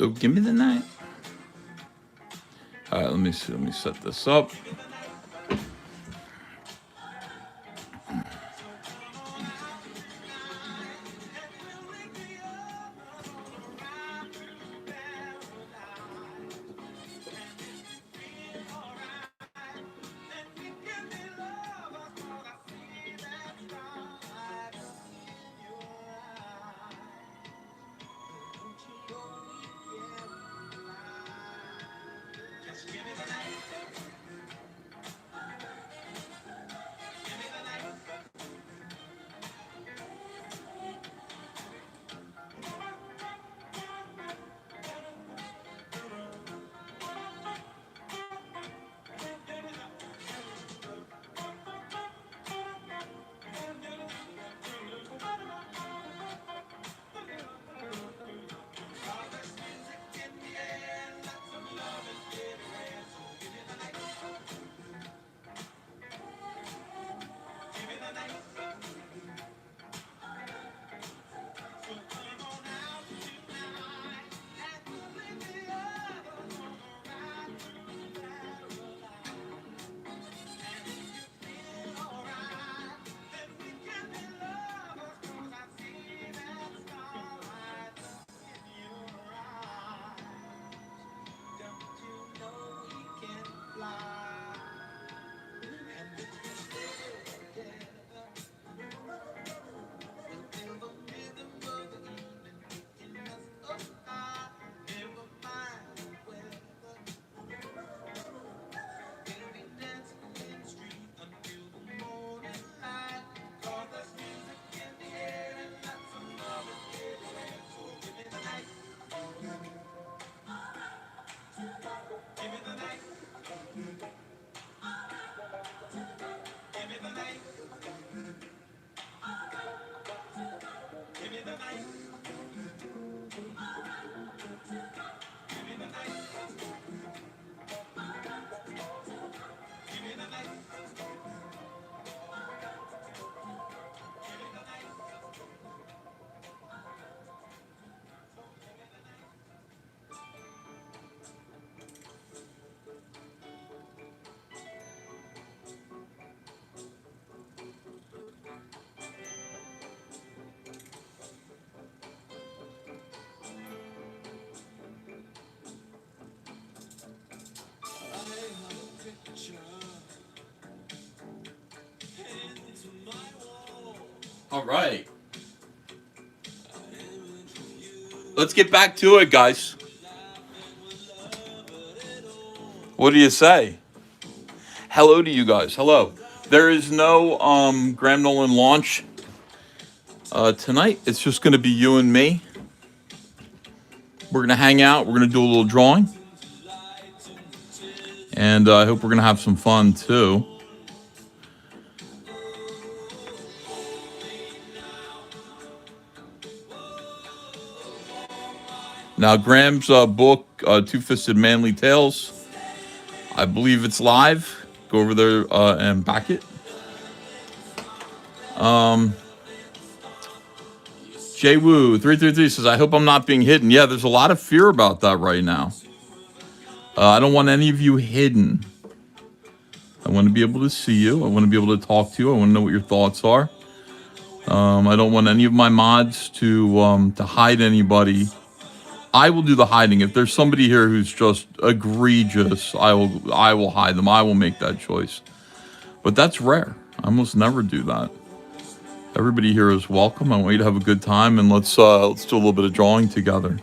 So give me the night. All right, let me see. Let me set this up. All right. Let's get back to it, guys. What do you say? Hello to you guys. Hello. There is no Graham Nolan launch tonight. It's just going to be you and me. We're going to hang out. We're going to do a little drawing. And I hope we're going to have some fun, too. Now, Graham's book, Two-Fisted Manly Tales, I believe it's live. Go over there and back it. Jay Woo 333 says, I hope I'm not being hidden. Yeah, there's a lot of fear about that right now. I don't want any of you hidden. I want to be able to see you. I want to be able to talk to you. I want to know what your thoughts are. I don't want any of my mods to hide anybody. I will do the hiding. If there's somebody here who's just egregious, I will hide them. I will make that choice. But that's rare. I almost never do that. Everybody here is welcome. I want you to have a good time, and let's do a little bit of drawing together.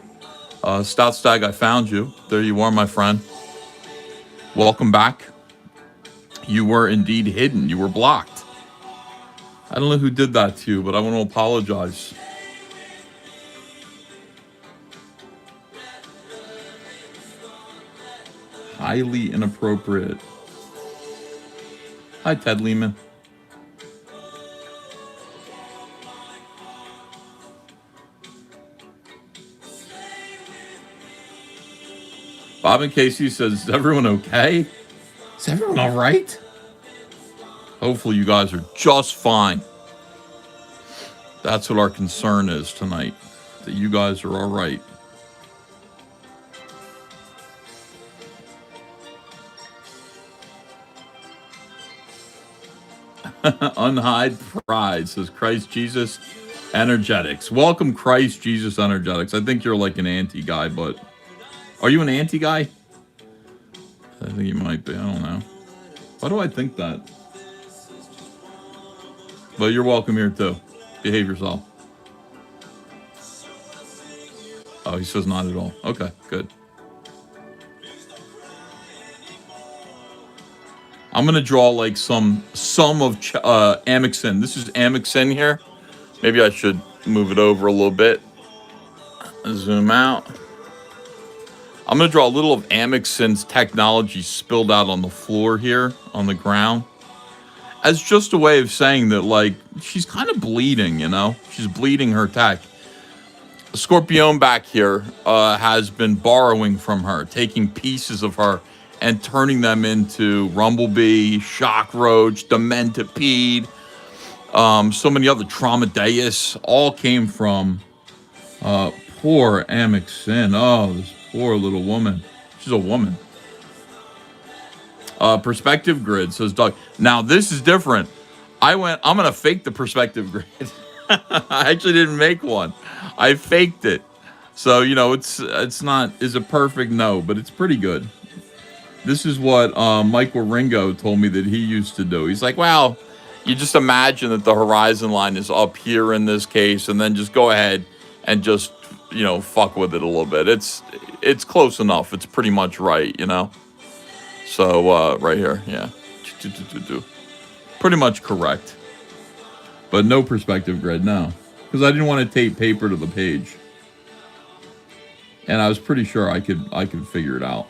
Stout Stag, I found you. There you are, my friend. Welcome back. You were indeed hidden. You were blocked. I don't know who did that to you, but I want to apologize. Highly inappropriate. Hi, Ted Lehman. Bob and Casey says, is everyone okay? Is everyone all right? Hopefully you guys are just fine. That's what our concern is tonight, that you guys are all right. Unhide pride, says Christ Jesus Energetics. Welcome, Christ Jesus Energetics. I think you're like an anti guy, but are you an anti guy? I think you might be. I don't know. Why do I think that? But you're welcome here too. Behave yourself. Oh, he says not at all. Okay, good. I'm gonna draw like some of Amik Sin. This is Amik Sin here. Maybe I should move it over a little bit. Zoom out. I'm gonna draw a little of Amik Sin's technology spilled out on the floor here on the ground, as just a way of saying that, like, she's kind of bleeding. You know, she's bleeding her tech. Scorpion back here has been borrowing from her, taking pieces of her and turning them into Rumblebee, Shockroach, Dementipede, so many other Traumadeus, all came from poor Amik Sin. Oh, this poor little woman. She's a woman. Perspective grid, says Doug. Now, this is different. I'm going to fake the perspective grid. I actually didn't make one. I faked it. So, you know, it's not, is it perfect? No, but it's pretty good. This is what Michael Ringo told me that he used to do. He's like, well, you just imagine that the horizon line is up here in this case, and then just go ahead and just, you know, fuck with it a little bit. It's close enough. It's pretty much right, you know? So, right here, yeah. Pretty much correct. But no perspective grid, no. Because I didn't want to tape paper to the page. And I was pretty sure I could figure it out.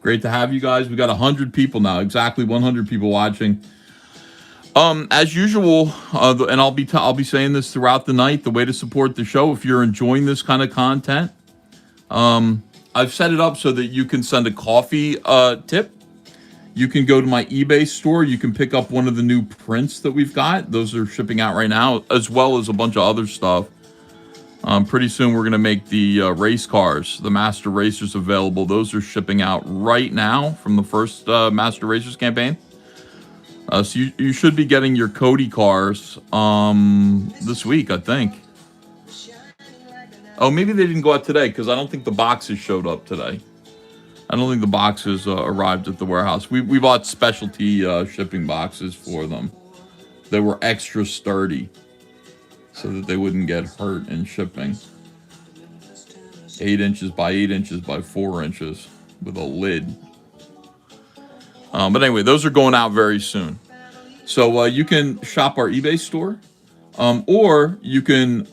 Great to have you guys. We got 100 people now, exactly 100 people watching. As usual, and I'll be saying this throughout the night. The way to support the show, if you're enjoying this kind of content, I've set it up so that you can send a coffee tip. You can go to my eBay store. You can pick up one of the new prints that we've got. Those are shipping out right now, as well as a bunch of other stuff. Pretty soon we're going to make the race cars, the Master Racers, available. Those are shipping out right now from the first Master Racers campaign. So you should be getting your Cody cars this week, I think. Oh, maybe they didn't go out today because I don't think the boxes showed up today. I don't think the boxes arrived at the warehouse. We bought specialty shipping boxes for them. They were extra sturdy so that they wouldn't get hurt in shipping. 8 inches by 8 inches by 4 inches with a lid. But anyway, those are going out very soon. So you can shop our eBay store, or you can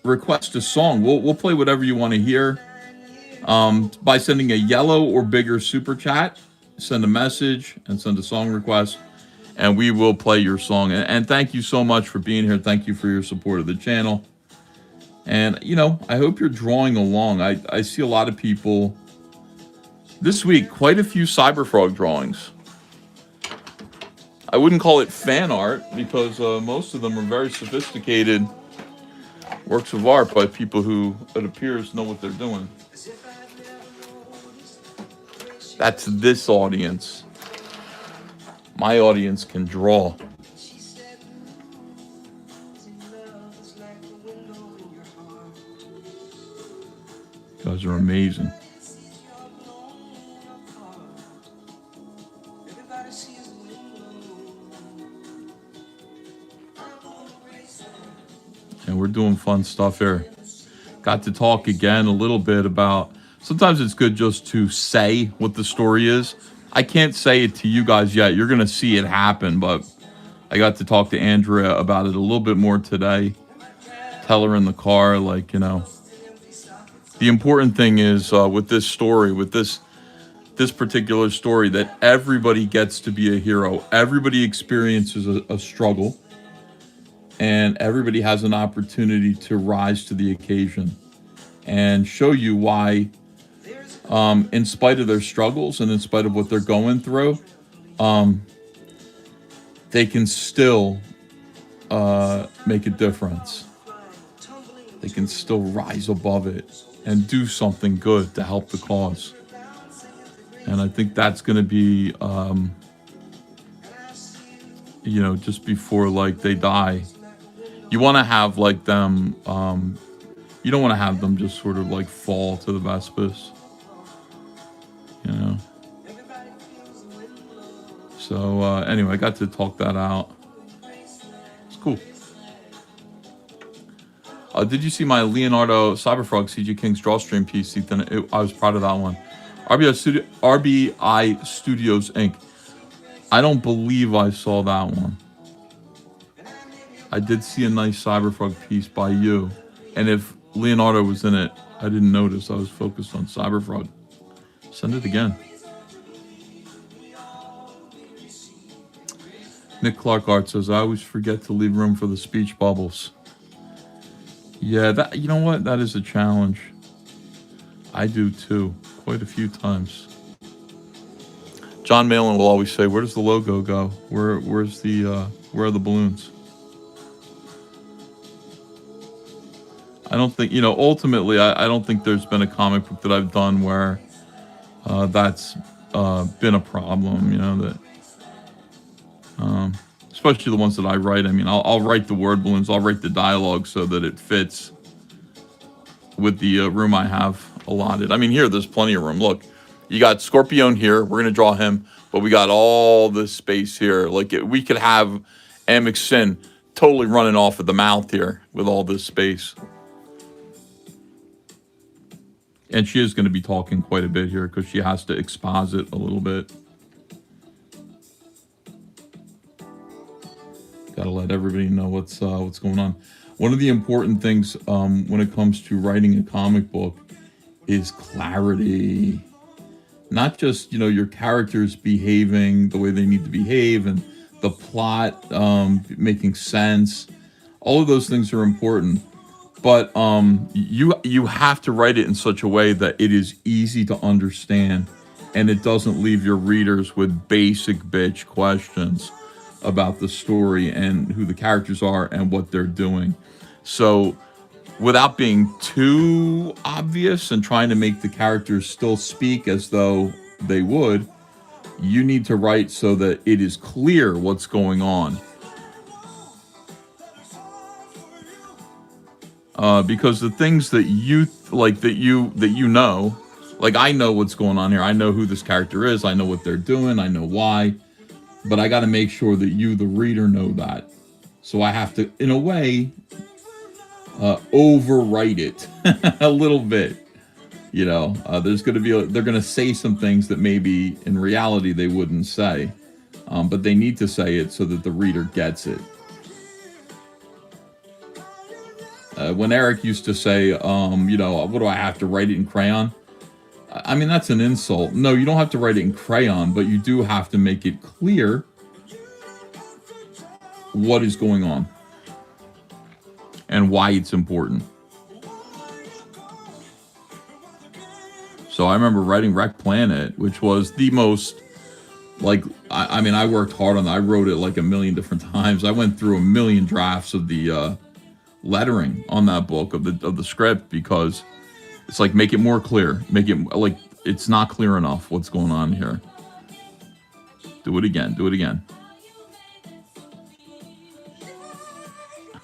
request a song. We'll play whatever you want to hear by sending a yellow or bigger super chat. Send a message and send a song request, and we will play your song. And thank you so much for being here. Thank you for your support of the channel. And, you know, I hope you're drawing along. I see a lot of people this week, quite a few CyberFrog drawings. I wouldn't call it fan art because most of them are very sophisticated works of art by people who, it appears, know what they're doing. That's this audience. My audience can draw. You guys are amazing. And we're doing fun stuff here. Got to talk again a little bit about, sometimes it's good just to say what the story is. I can't say it to you guys yet. You're going to see it happen, but I got to talk to Andrea about it a little bit more today. Tell her in the car, like, you know, the important thing is with this story, with this particular story, that everybody gets to be a hero. Everybody experiences a struggle. And everybody has an opportunity to rise to the occasion and show you why, in spite of their struggles and in spite of what they're going through, they can still make a difference. they can still rise above it and do something good to help the cause. And I think that's going to be, you know, just before like they die, you want to have like them, you don't want to have them just sort of like fall to the Vespis, you know. So anyway, I got to talk that out. It's cool. Did you see my Leonardo CyberFrog CG King's Drawstream piece, Ethan? I was proud of that one. RBI Studios Inc. I don't believe I saw that one. I did see a nice CyberFrog piece by you. And if Leonardo was in it, I didn't notice. I was focused on CyberFrog. Send it again. Nick Clark Art says, I always forget to leave room for the speech bubbles. Yeah, that, you know what? That is a challenge. I do too, quite a few times. John Malin will always say, "Where does the logo go? Where are the balloons?" I don't think, you know, ultimately, I don't think there's been a comic book that I've done where that's been a problem. You know, that especially the ones that I write. I mean, I'll write the word balloons, I'll write the dialogue so that it fits with the room I have allotted. I mean, here, there's plenty of room. Look, you got Scorpion here. We're going to draw him, but we got all this space here. Like, we could have Amik Sin totally running off at the mouth here with all this space. And she is going to be talking quite a bit here because she has to exposit a little bit. Got to let everybody know what's going on. One of the important things when it comes to writing a comic book is clarity. Not just, you know, your characters behaving the way they need to behave and the plot making sense. All of those things are important. But you have to write it in such a way that it is easy to understand and it doesn't leave your readers with basic bitch questions about the story and who the characters are and what they're doing. So without being too obvious and trying to make the characters still speak as though they would, you need to write so that it is clear what's going on. Because the things that you like, that you know, like I know what's going on here. I know who this character is. I know what they're doing. I know why. But I got to make sure that you, the reader, know that. So I have to, in a way, overwrite it a little bit. You know, there's going to be, they're going to say some things that maybe in reality they wouldn't say. But they need to say it so that the reader gets it. When Eric used to say, you know, what do I have to write it in crayon? I mean, that's an insult. No, you don't have to write it in crayon, but you do have to make it clear what is going on and why it's important. So I remember writing Wreck Planet, which was the most, like, I mean, I worked hard on that. I wrote it like a million different times. I went through a million drafts of the lettering on that book of the script because it's like, make it more clear, make it like it's not clear enough what's going on here. Do it again, do it again.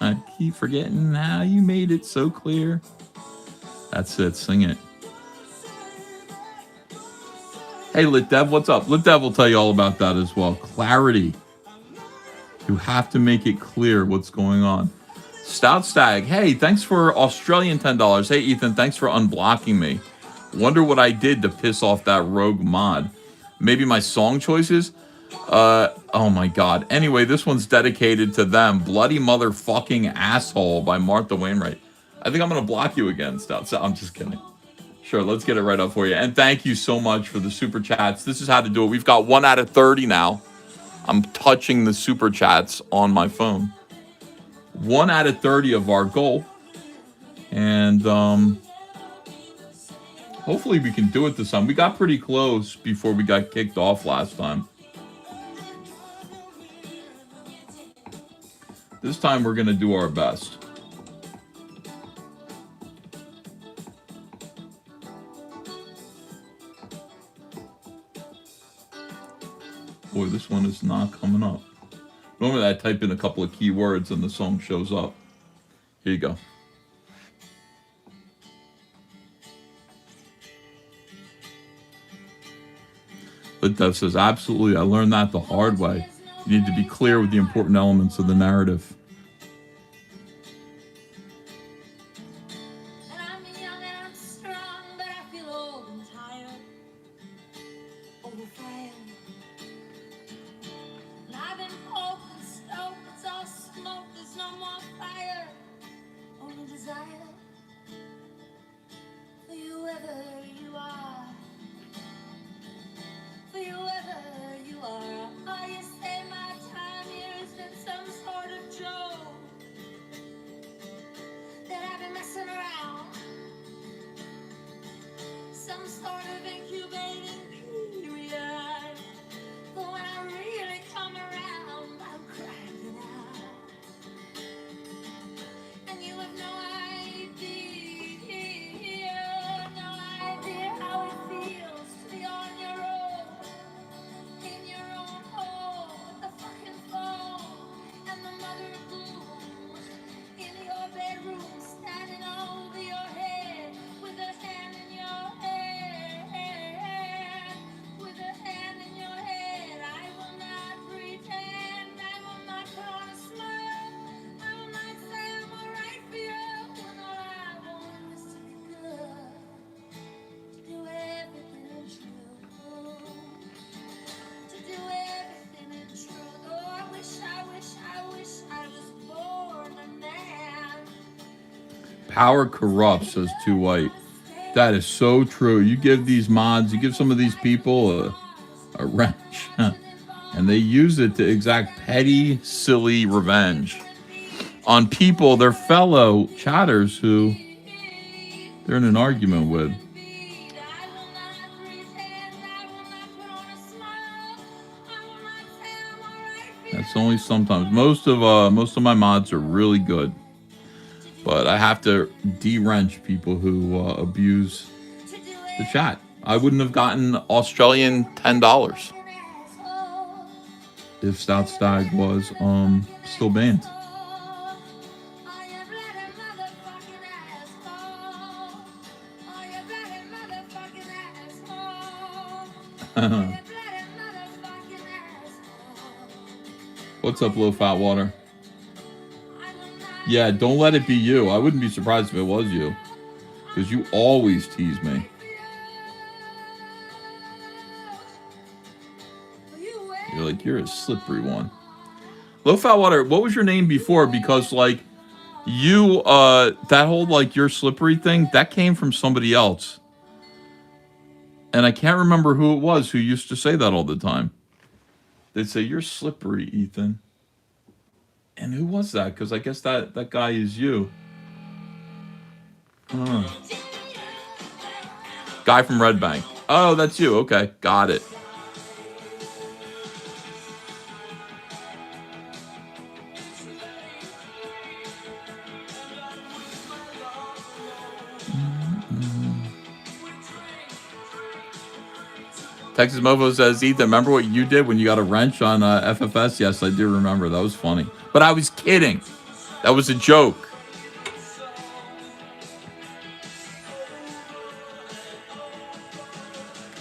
I keep forgetting how you made it so clear. That's it, sing it. Hey, Lit Dev, what's up? Lit Dev will tell you all about that as well. Clarity. You have to make it clear what's going on. Stout Stag, hey, thanks for Australian $10. Hey, Ethan, thanks for unblocking me. Wonder what I did to piss off that rogue mod. Maybe my song choices? Oh my god. Anyway, this one's dedicated to them. Bloody Motherfucking Asshole by Martha Wainwright. I think I'm going to block you again, Stout. I'm just kidding. Sure, let's get it right up for you. And thank you so much for the super chats. This is how to do it. We've got 1 out of 30 now. I'm touching the super chats on my phone. 1 out of 30 of our goal. And hopefully we can do it this time. We got pretty close before we got kicked off last time. This time we're going to do our best. Boy, this one is not coming up. Normally I type in a couple of keywords and the song shows up. Here you go. But that says, absolutely, I learned that the hard way. You need to be clear with the important elements of the narrative. Power corrupts, says Too White. That is so true. You give these mods, you give some of these people a wrench, and they use it to exact petty, silly revenge on people, their fellow chatters who they're in an argument with. That's only sometimes. Most of my mods are really good. But I have to de-wrench people who abuse the chat. I wouldn't have gotten Australian $10 if Stout Stag was still banned. What's up, Low Fat Water? Yeah, don't let it be you. I wouldn't be surprised if it was you. Because you always tease me. You're like, you're a slippery one. Low Fat Water, what was your name before? Because, like, you, that whole, like, you're slippery thing, that came from somebody else. And I can't remember who it was who used to say that all the time. They'd say, you're slippery, Ethan. And who was that? Because I guess that guy is you. Guy from Red Bank. Oh, that's you. Okay, got it. Texas Mofo says, Ethan, remember what you did when you got a wrench on FFS? Yes, I do remember. That was funny. But I was kidding. That was a joke.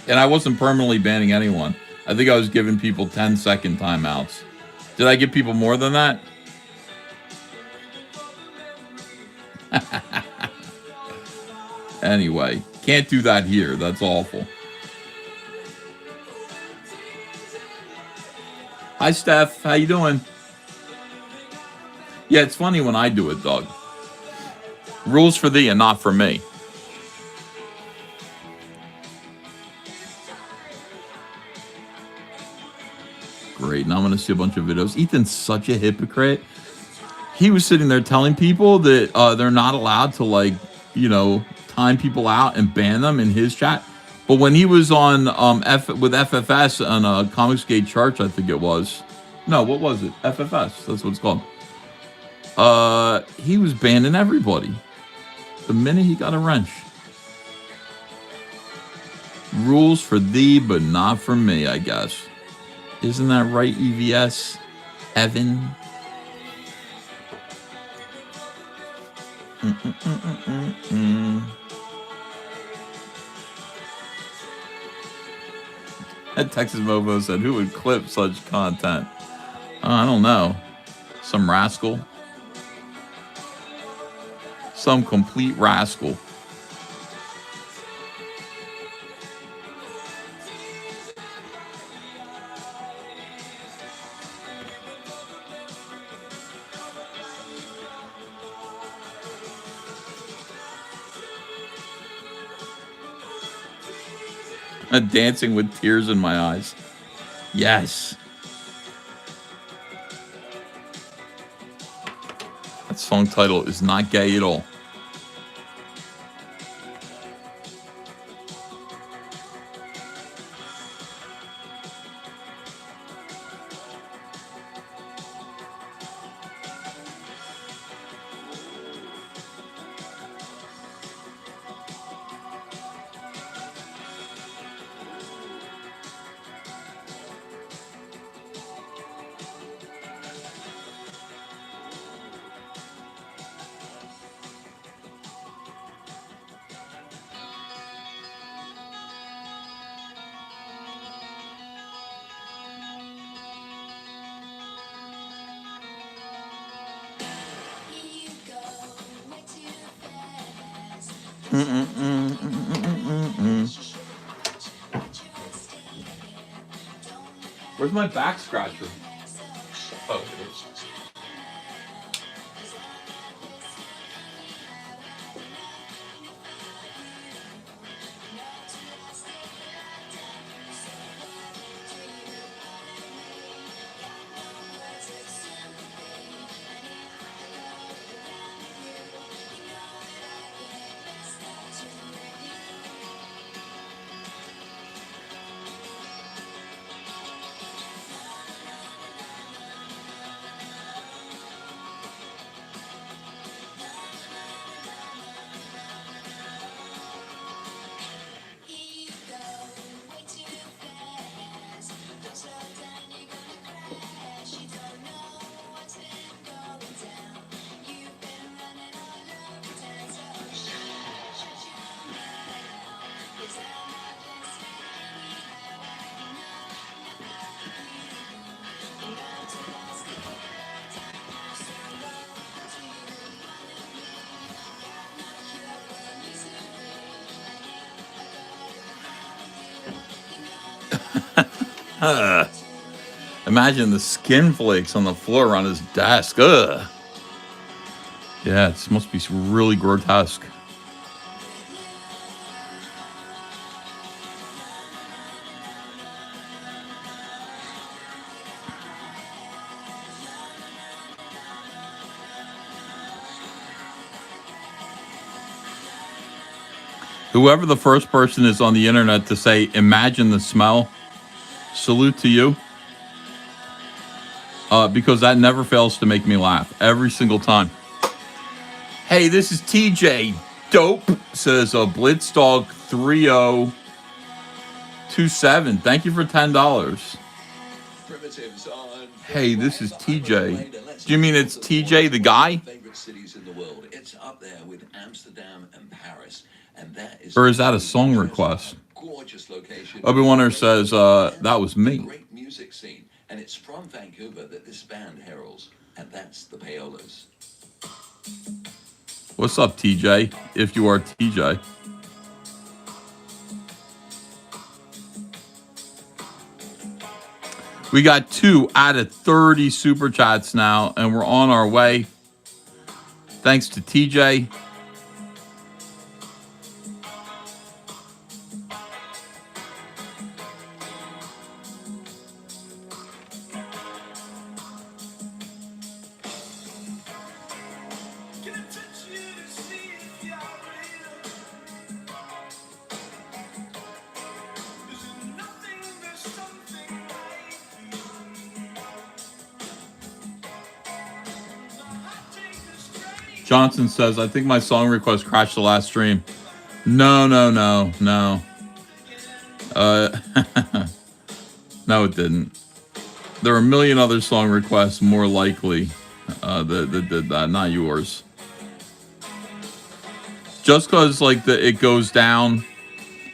And I wasn't permanently banning anyone. I think I was giving people 10-second timeouts. Did I give people more than that? Anyway, can't do that here. That's awful. Hi, Steph. How you doing? Yeah, it's funny when I do it, Doug. Rules for thee and not for me. Great. Now I'm going to see a bunch of videos. Ethan's such a hypocrite. He was sitting there telling people that they're not allowed to, like, you know, time people out and ban them in his chat. But when he was on with FFS on ComicsGate Charts, I think it was. No, what was it? FFS. That's what it's called. He was banning everybody the minute he got a wrench. Rules for thee, but not for me, I guess. Isn't that right, EVS? Evan? And Texas Movo said, who would clip such content? I don't know. Some rascal. Some complete rascal. Dancing with tears in my eyes. Yes. That song title is not gay at all. Where's my back scratcher? Oh, imagine the skin flakes on the floor around his desk. Ugh. Yeah, it must be really grotesque. Whoever the first person is on the internet to say, imagine the smell, salute to you. Because that never fails to make me laugh every single time. Hey, this is TJ. Dope, says Blitzdog 3027. Thank you for $10. Hey, this is TJ. Do you mean it's TJ the guy? Favorite cities in the world. It's up there with Amsterdam and Paris. And that is, or is that a song request? Gorgeous location. Obi-Waner says that was me. Great music scene. And it's from Vancouver that this band heralds, and that's the Payolas. What's up, TJ? If you are TJ. We got 2 out of 30 super chats now, and we're on our way. Thanks to TJ. Johnson says, I think my song request crashed the last stream. No. No, it didn't. There are a million other song requests more likely that did that, not yours. Just because like it goes down,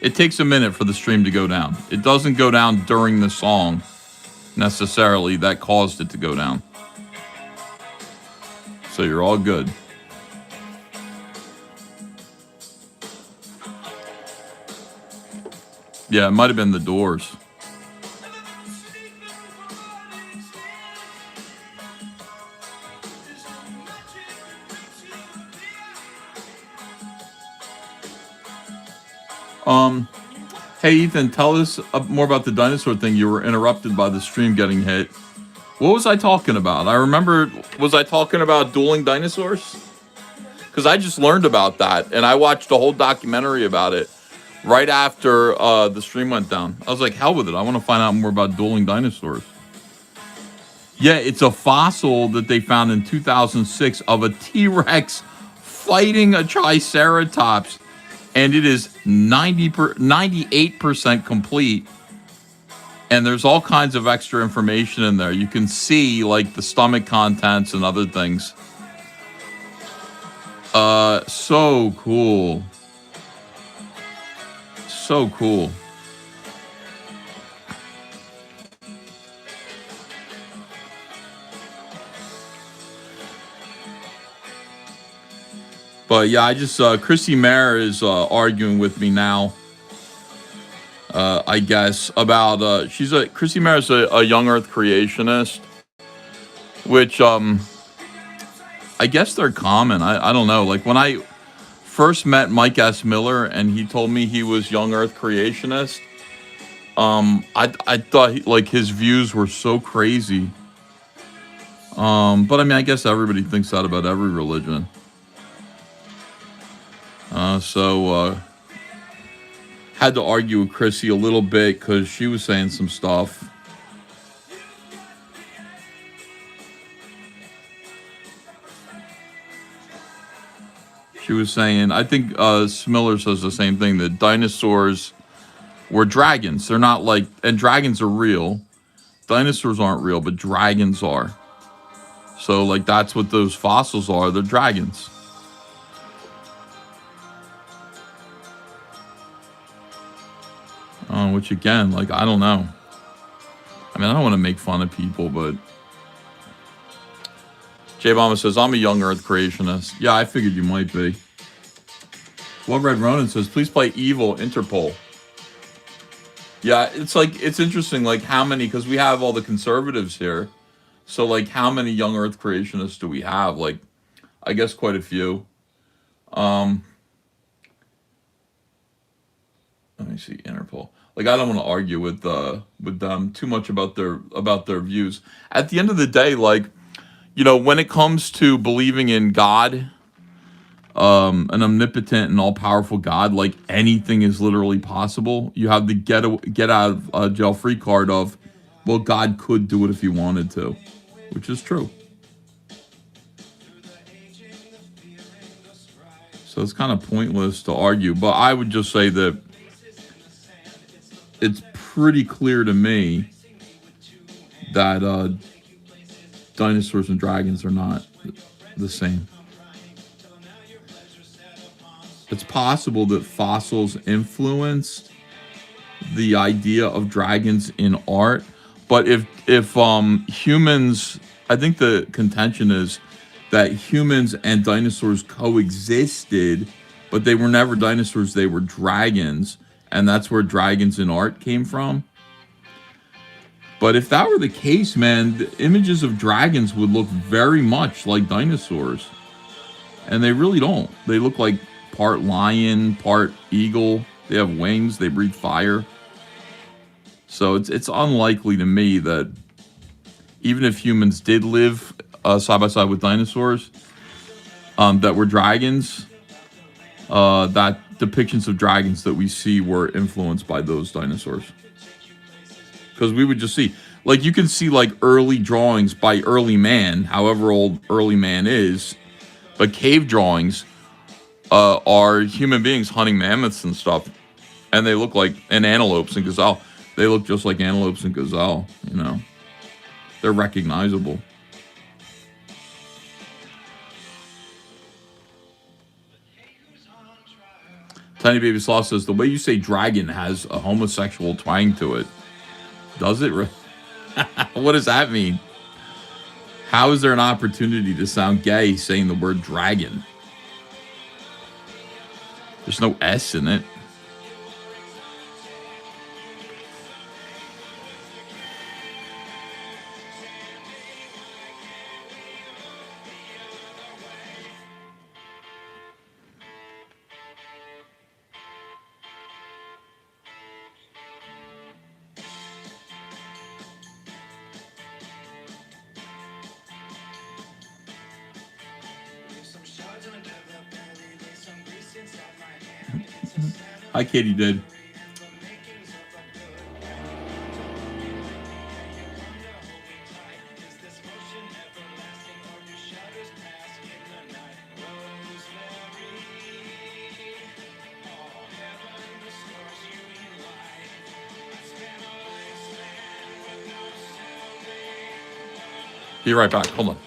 it takes a minute for the stream to go down. It doesn't go down during the song necessarily. That caused it to go down. So you're all good. Yeah, it might have been the Doors. Hey Ethan, tell us more about the dinosaur thing. You were interrupted by the stream getting hit. What was I talking about? I remember, was I talking about dueling dinosaurs? Because I just learned about that, and I watched a whole documentary about it right after the stream went down. I was like, hell with it. I want to find out more about dueling dinosaurs. Yeah, it's a fossil that they found in 2006 of a T-Rex fighting a Triceratops. And it is 98% complete. And there's all kinds of extra information in there. You can see like the stomach contents and other things. So cool. So cool. But yeah, I just, Chrissy Mayer is arguing with me now, I guess, about, Chrissy Mayer is a young earth creationist, which, I guess they're common. I don't know. Like when I first met Mike S. Miller and he told me he was young earth creationist, I thought like his views were so crazy. But I mean, I guess everybody thinks that about every religion. Had to argue with Chrissy a little bit because she was saying some stuff. She was saying, I think Smiller says the same thing, that dinosaurs were dragons. They're not like, and dragons are real. Dinosaurs aren't real, but dragons are. So like that's what those fossils are. They're dragons. Which again, like, I don't know. I mean, I don't want to make fun of people, but J Obama says, I'm a young earth creationist. Yeah, I figured you might be. Well, Red Ronan says, please play Evil Interpol. Yeah, it's like, it's interesting, like how many, because we have all the conservatives here. So like how many young earth creationists do we have? Like, I guess quite a few. Let me see, Interpol. Like, I don't want to argue with them too much about their views. At the end of the day, like, you know, when it comes to believing in God, an omnipotent and all-powerful God, like anything is literally possible. You have the get out of jail free card of, well, God could do it if he wanted to, which is true. So it's kind of pointless to argue, but I would just say that it's pretty clear to me that dinosaurs and dragons are not the same. It's possible that fossils influenced the idea of dragons in art, but if humans, I think the contention is that humans and dinosaurs coexisted, but they were never dinosaurs, they were dragons. And that's where dragons in art came from. But if that were the case, man, the images of dragons would look very much like dinosaurs. And they really don't. They look like part lion, part eagle. They have wings. They breathe fire. So it's unlikely to me that even if humans did live side by side with dinosaurs that were dragons, that depictions of dragons that we see were influenced by those dinosaurs. Because we would just see, like, you can see like early drawings by early man, however old early man is, but cave drawings are human beings hunting mammoths and stuff, and they look like, and antelopes and gazelle, they look just like antelopes and gazelle, you know. They're recognizable. Tiny Baby Sloth says, the way you say dragon has a homosexual twang to it. Does it? What does that mean? How is there an opportunity to sound gay saying the word dragon? There's no S in it. Hi, Katie did. Be right back. Hold on.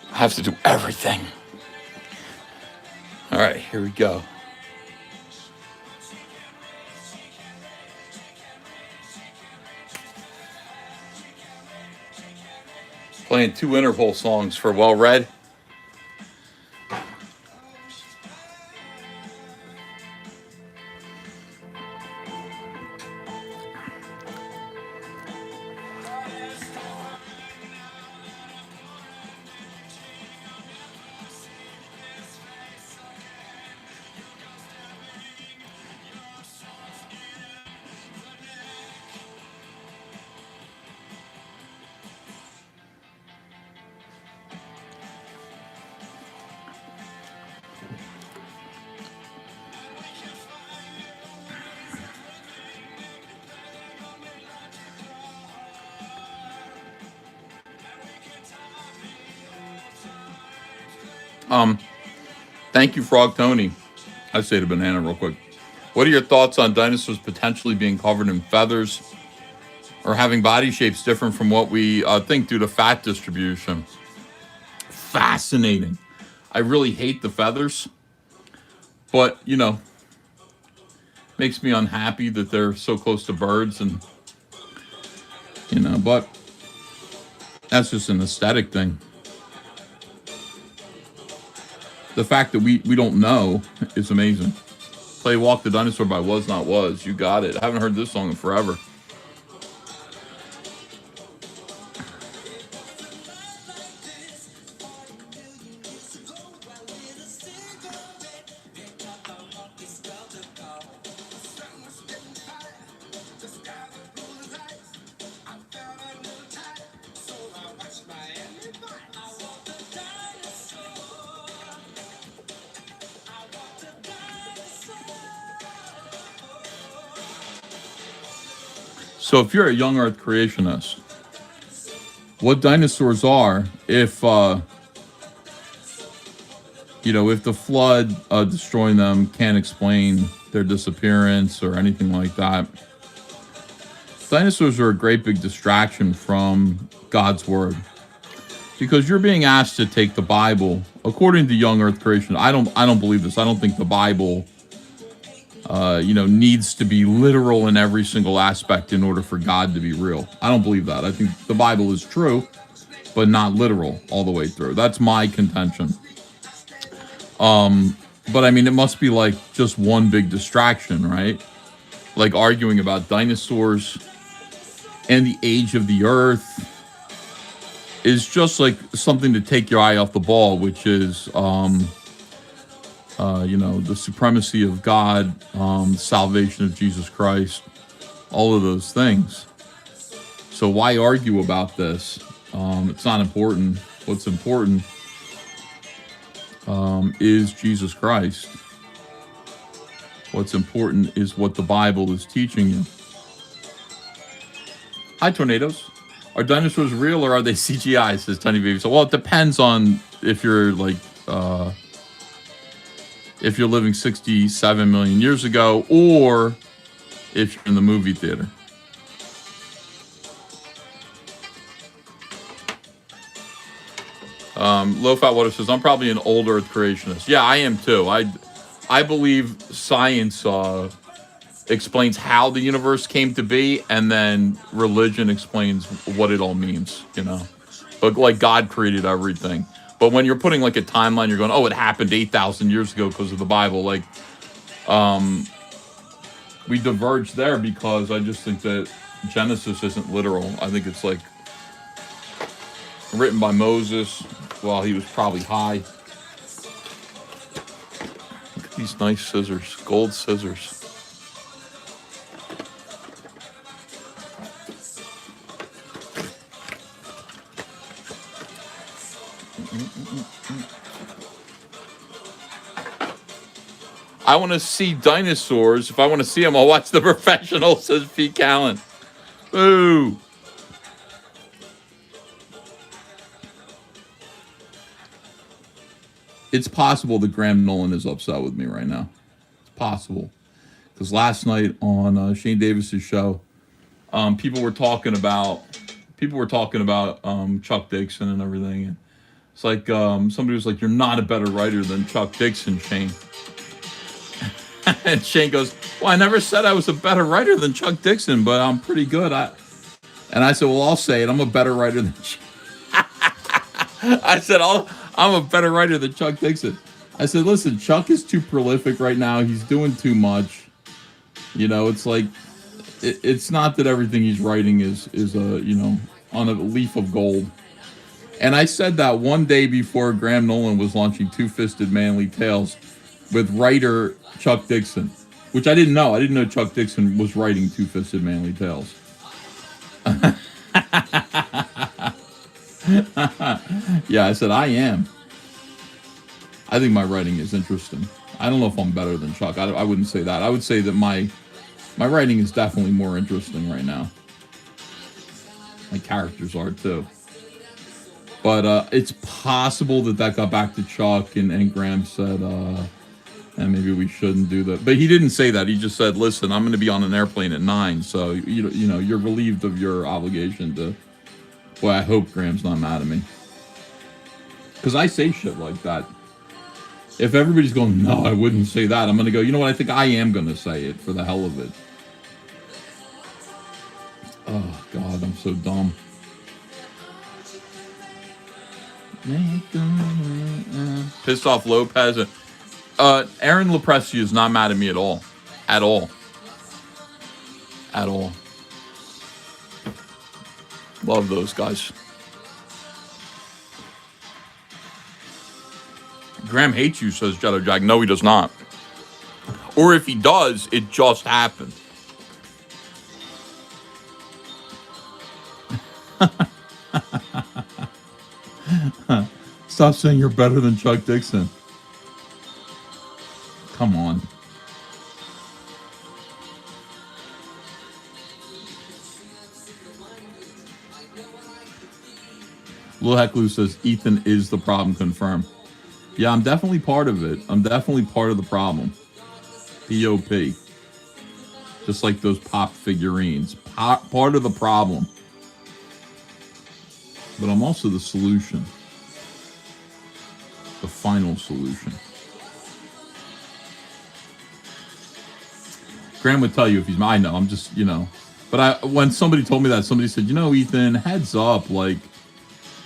I have to do everything. All right, here we go. Playing 2 interval songs for Well Read. Thank you, Frog Tony. I say to Banana real quick. What are your thoughts on dinosaurs potentially being covered in feathers or having body shapes different from what we think due to fat distribution? Fascinating. I really hate the feathers, but, you know, makes me unhappy that they're so close to birds and, you know, but that's just an aesthetic thing. The fact that we don't know is amazing. Play Walk the Dinosaur by Was Not Was. You got it. I haven't heard this song in forever. So if you're a young Earth creationist, what dinosaurs are, if you know, if the flood destroying them can't explain their disappearance or anything like that, dinosaurs are a great big distraction from God's word. Because you're being asked to take the Bible, according to young Earth creation. I don't believe this. I don't think the Bible, needs to be literal in every single aspect in order for God to be real. I don't believe that. I think the Bible is true, but not literal all the way through. That's my contention. But I mean, it must be like just one big distraction, right? Like arguing about dinosaurs and the age of the Earth is just like something to take your eye off the ball, which is, the supremacy of God, salvation of Jesus Christ, all of those things. So why argue about this? It's not important. What's important is Jesus Christ. What's important is what the Bible is teaching you. Hi, Tornadoes. Are dinosaurs real or are they CGI, says Tiny Baby. So, well, it depends on if you're like, if you're living 67 million years ago or if you're in the movie theater. Low Fat Water says, I'm probably an old Earth creationist. Yeah, I am too. I believe science explains how the universe came to be, and then religion explains what it all means, But like God created everything. But when you're putting like a timeline, you're going, oh, it happened 8,000 years ago because of the Bible. Like, we diverge there because I just think that Genesis isn't literal. I think it's like written by Moses while he was probably high. Look at these nice scissors, gold scissors. I want to see dinosaurs. If I want to see them, I'll watch The Professional, says Pete Callen. Boo. It's possible that Graham Nolan is upset with me right now. It's possible. Because last night on Shane Davis's show, people were talking about Chuck Dixon and everything. And it's like somebody was like, "You're not a better writer than Chuck Dixon, Shane." And Shane goes, "Well, I never said I was a better writer than Chuck Dixon, but I'm pretty good." And I said, "Well, I'll say it. I'm a better writer than." I said, "I'm a better writer than Chuck Dixon." I said, "Listen, Chuck is too prolific right now. He's doing too much. It's like, it's not that everything he's writing is on a leaf of gold." And I said that one day before Graham Nolan was launching Two-Fisted Manly Tales with writer Chuck Dixon, which I didn't know. I didn't know Chuck Dixon was writing Two-Fisted Manly Tales. Yeah, I said, I am. I think my writing is interesting. I don't know if I'm better than Chuck. I wouldn't say that. I would say that my writing is definitely more interesting right now. My characters are too. But it's possible that got back to Chuck, and Graham said, and maybe we shouldn't do that. But he didn't say that. He just said, "Listen, I'm going to be on an airplane at 9, so you're relieved of your obligation to." Boy, I hope Graham's not mad at me, because I say shit like that. If everybody's going, "No, I wouldn't say that," I'm going to go, "You know what? I think I am going to say it for the hell of it." Oh God, I'm so dumb. Pissed off Lopez. Aaron Lepresti is not mad at me at all. At all. At all. Love those guys. Graham hates you, says Jetto Jack. No, he does not. Or if he does, it just happened. Stop saying you're better than Chuck Dixon. Come on. Lil Hecklu says Ethan is the problem, confirmed. Yeah, I'm definitely part of it. I'm definitely part of the problem. P.O.P. Just like those pop figurines. Part of the problem. but I'm also the solution, the final solution. Graham would tell you if he's, I know, I'm just, you know, but when somebody told me that, somebody said, you know, Ethan, heads up, like,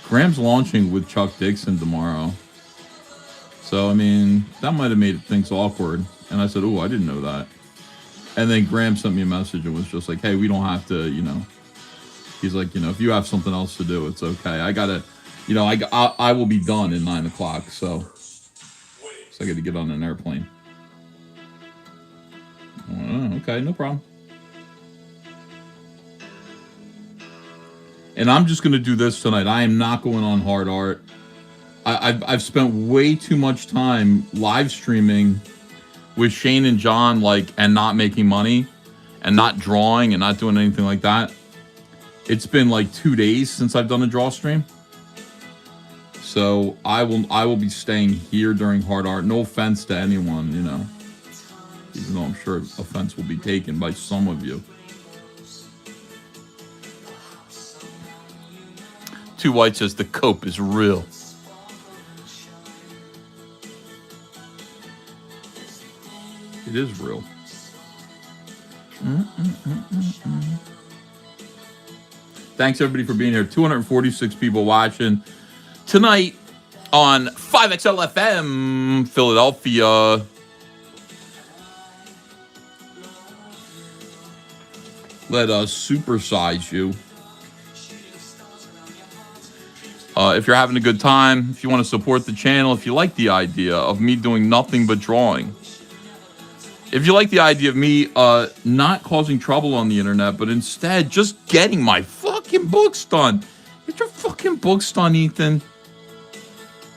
Graham's launching with Chuck Dixon tomorrow. So, I mean, that might have made things awkward. And I said, oh, I didn't know that. And then Graham sent me a message and was just like, hey, we don't have to, you know. He's like, you know, if you have something else to do, it's okay. I got to, you know, I will be done at 9 o'clock. So I got to get on an airplane. Oh, okay, no problem. And I'm just going to do this tonight. I am not going on hard art. I've spent way too much time live streaming with Shane and John, like, and not making money and not drawing and not doing anything like that. It's been like 2 days since I've done a draw stream. So I will be staying here during hard art. No offense to anyone, you know, even though I'm sure offense will be taken by some of you. Two White says the cope is real. It is real. Thanks everybody for being here. 246 people watching tonight on 5XL FM Philadelphia. Let us supersize you. If you're having a good time, if you want to support the channel, if you like the idea of me doing nothing but drawing, if you like the idea of me not causing trouble on the internet, but instead just getting my fucking books done. Get your fucking books done, Ethan.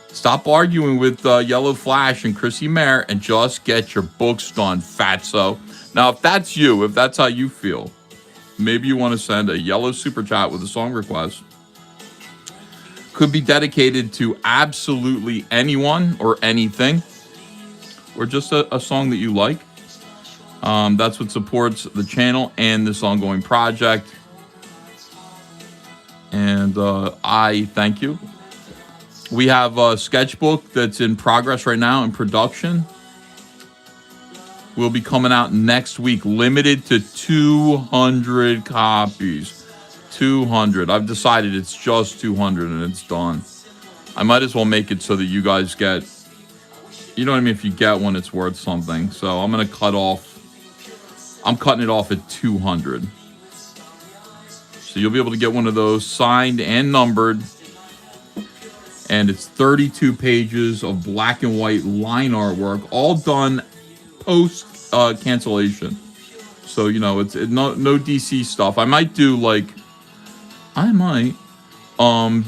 Stop arguing with Yellow Flash and Chrissy Mare and just get your books done, fatso. Now, if that's you, if that's how you feel, maybe you want to send a yellow super chat with a song request. Could be dedicated to absolutely anyone or anything, or just a song that you like. That's what supports the channel and this ongoing project. And I thank you. We have a sketchbook that's in progress right now in production. Will be coming out next week, limited to 200 copies. 200. I've decided it's just 200 and it's done. I might as well make it so that you guys get, you know what I mean? If you get one, it's worth something. So I'm going to I'm cutting it off at 200. So you'll be able to get one of those signed and numbered. And it's 32 pages of black and white line artwork, all done post cancellation. So, you know, it's no DC stuff. I might do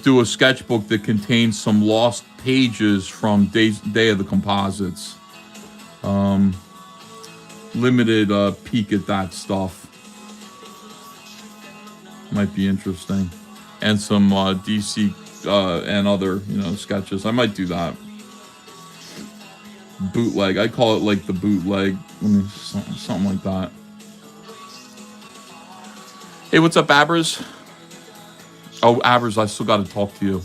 do a sketchbook that contains some lost pages from Day of the Composites. Limited peek at that stuff. Might be interesting. And some DC and other, you know, sketches. I might do that. Bootleg. I call it like the bootleg. Something like that. Hey, what's up, Abers? Oh, Abers, I still got to talk to you.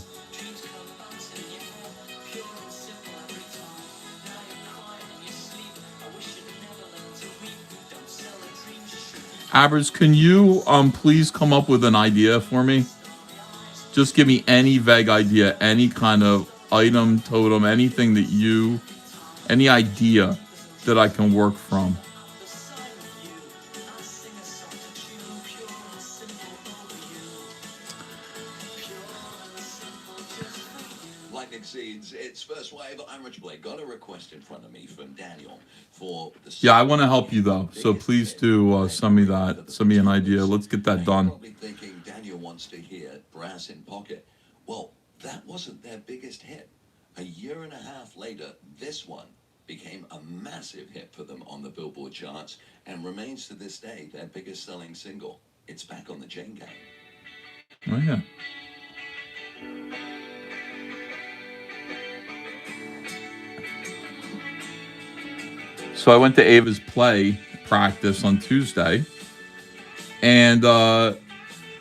Abers, can you please come up with an idea for me? Just give me any vague idea, any kind of item, totem, anything that any idea that I can work from. Its first wave. I'm Rich Blake. Got a request in front of me from Daniel for the. Yeah, I want to help you though, so please do send me that. Send me an idea. Let's get that done. You're probably thinking Daniel wants to hear Brass in Pocket. Well, that wasn't their biggest hit. A year and a half later, this one became a massive hit for them on the Billboard charts and remains to this day their biggest selling single. It's back on the Chain Gang. Oh yeah. So I went to Ava's play practice on Tuesday, and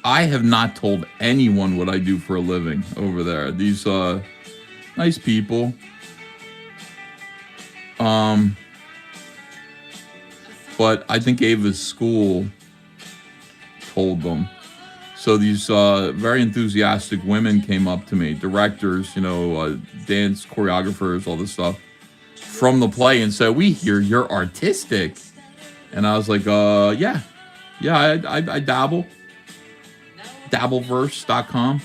I have not told anyone what I do for a living over there. These nice people. But I think Ava's school told them. So these very enthusiastic women came up to me, directors, you know, dance choreographers, all this stuff, from the play, and said, "We hear you're artistic." And I was like, yeah, I dabble, dabbleverse.com.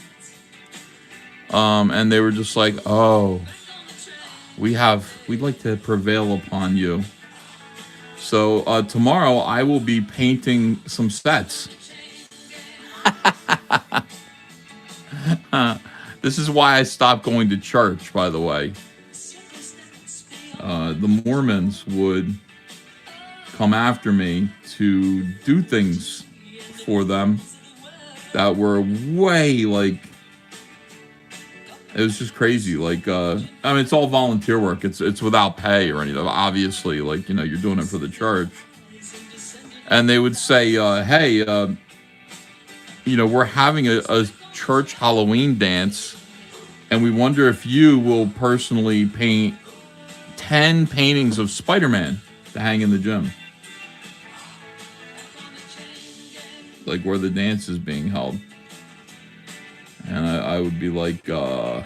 And they were just like, "Oh, we'd like to prevail upon you." So tomorrow I will be painting some sets. This is why I stopped going to church, by the way. The Mormons would come after me to do things for them that were way, like, it was just crazy. Like, I mean, it's all volunteer work. It's without pay or anything. Obviously, like, you know, you're doing it for the church. And they would say, hey, you know, we're having a church Halloween dance, and we wonder if you will personally paint 10 paintings of Spider-Man to hang in the gym. Like where the dance is being held. And I would be like, I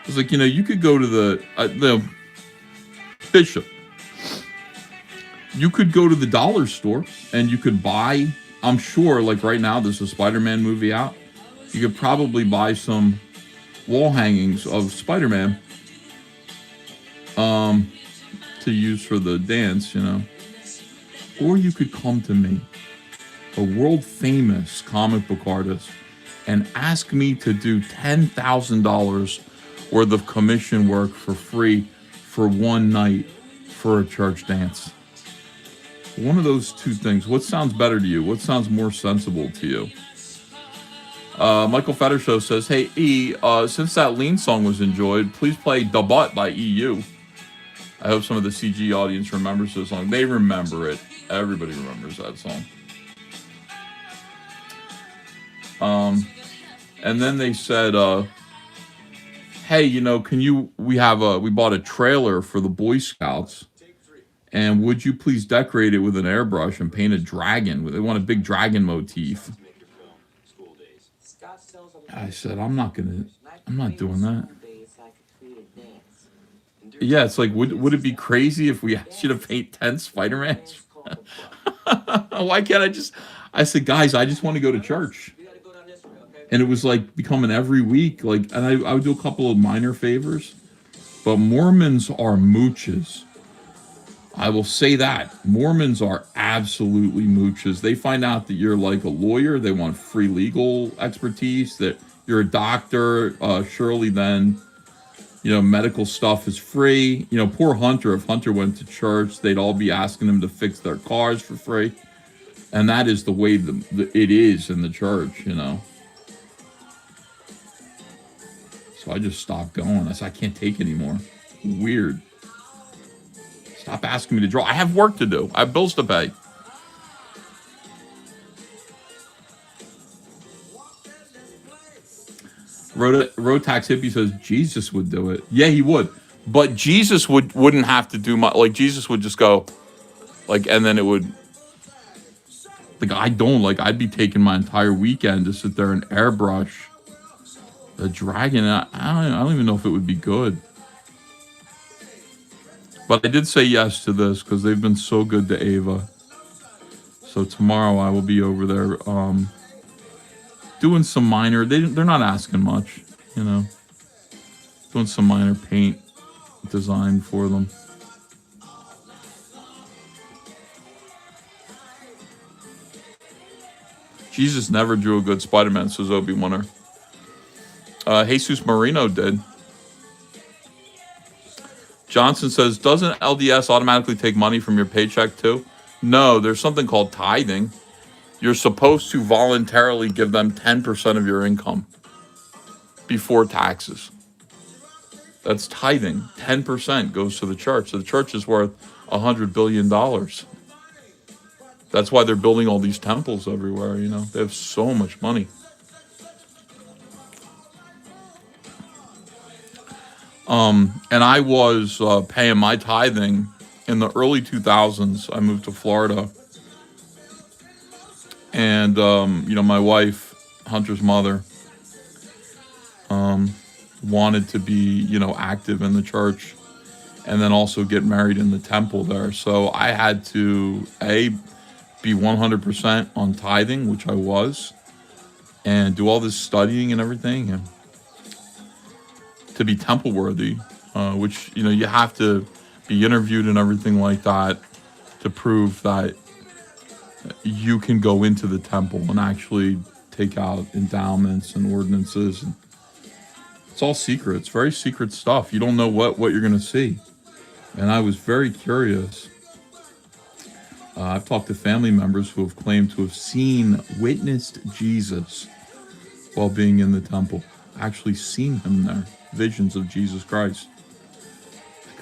was like, you know, you could go to the Bishop. You could go to the dollar store and you could buy, I'm sure, like right now, there's a Spider-Man movie out. You could probably buy some wall hangings of Spider-Man to use for the dance, you know. Or you could come to me, a world famous comic book artist, and ask me to do $10,000 worth of commission work for free for one night for a church dance. One of those two things. What sounds better to you? What sounds more sensible to you? Michael Federshow says, "Hey, E, since that Lean song was enjoyed, please play Da Butt by EU. I hope some of the CG audience remembers this song." They remember it. Everybody remembers that song. And then they said, "Hey, you know, we bought a trailer for the Boy Scouts. And would you please decorate it with an airbrush and paint a dragon? They want a big dragon motif." I said, I'm not doing that. Yeah, it's like, would it be crazy if we asked you to paint 10 Spider-Mans? Why can't I said, guys, I just want to go to church. And it was like becoming every week, like, and I would do a couple of minor favors, but Mormons are mooches. I will say that. Mormons are absolutely mooches. They find out that you're like a lawyer. They want free legal expertise, that you're a doctor. Surely then, you know, medical stuff is free. You know, poor Hunter, if Hunter went to church, they'd all be asking him to fix their cars for free. And that is the way it is in the church, you know. So I just stopped going. I said, I can't take it anymore. Weird. Stop asking me to draw. I have work to do. I have bills to pay. Road Tax Hippie says Jesus would do it. Yeah, he would. But Jesus wouldn't have to do much. Like, Jesus would just go, like, and then it would, like, I'd be taking my entire weekend to sit there and airbrush the dragon. I don't even know if it would be good. But I did say yes to this because they've been so good to Ava. So tomorrow I will be over there doing some minor. They're not asking much, you know. Doing some minor paint design for them. Jesus never drew a good Spider-Man, says Obi Winner. Jesus Marino did. Johnson says, doesn't LDS automatically take money from your paycheck too? No, there's something called tithing. You're supposed to voluntarily give them 10% of your income before taxes. That's tithing. 10% goes to the church. So the church is worth $100 billion. That's why they're building all these temples everywhere, you know. They have so much money. And I was paying my tithing in the early 2000s. I moved to Florida. And, you know, my wife, Hunter's mother, wanted to be, you know, active in the church and then also get married in the temple there. So I had to, be 100% on tithing, which I was, and do all this studying and everything, and to be temple worthy, which, you know, you have to be interviewed and everything like that to prove that you can go into the temple and actually take out endowments and ordinances. And it's all secret. It's very secret stuff. You don't know what you're going to see. And I was very curious. I've talked to family members who have claimed to have witnessed Jesus while being in the temple. Actually seen him there. Visions of Jesus Christ.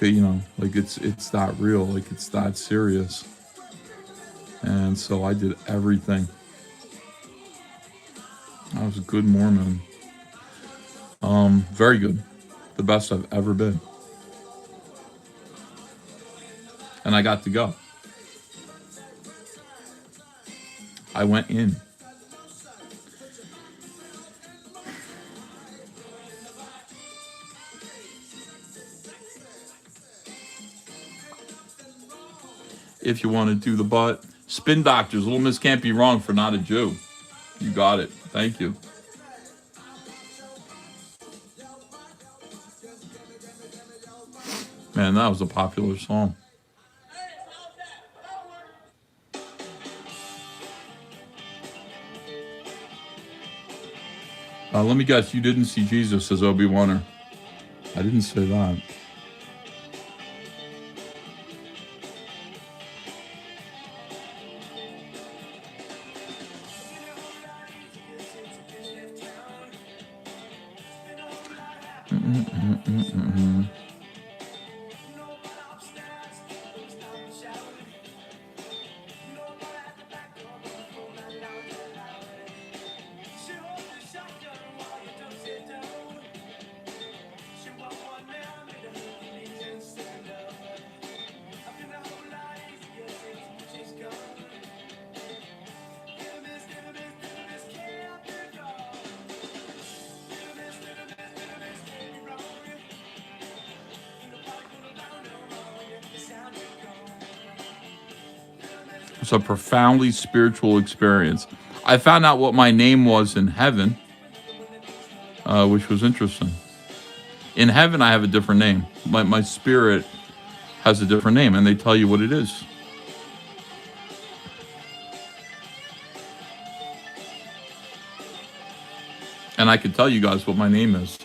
You know, like it's that real, like it's that serious. And so I did everything. I was a good Mormon. Very good. The best I've ever been. And I got to go. I went in. If you want to do the butt. Spin Doctors, Little Miss can't be wrong for not a Jew. You got it. Thank you. Man, that was a popular song. Let me guess, you didn't see Jesus, says Obi-Waner. I didn't say that. It's a profoundly spiritual experience. I found out what my name was in heaven, which was interesting. In heaven, I have a different name. My spirit has a different name, and they tell you what it is. And I can tell you guys what my name is.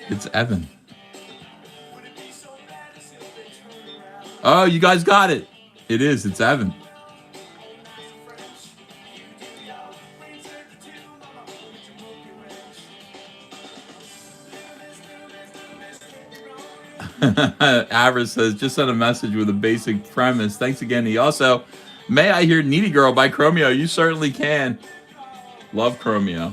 It's Evan. Oh, you guys got it. It is. It's Evan. Avarice says, just sent a message with a basic premise. Thanks again. He also, may I hear Needy Girl by Chromeo? You certainly can. Love Chromeo.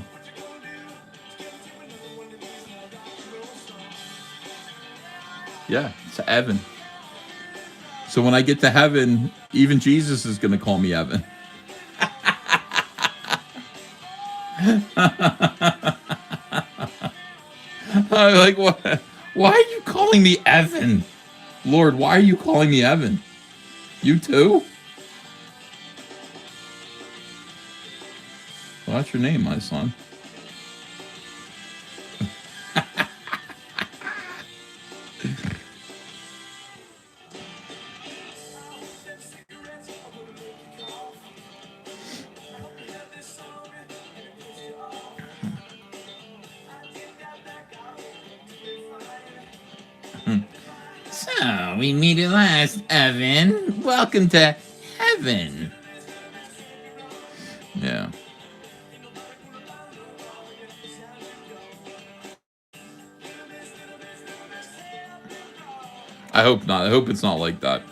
Yeah, it's Evan. So when I get to heaven, even Jesus is going to call me Evan. I'm like, what? Why are you calling me Evan? Lord, why are you calling me Evan? You too? Well, that's your name, my son. So, we meet at last, Evan. Welcome to heaven. Yeah. I hope not. I hope it's not like that.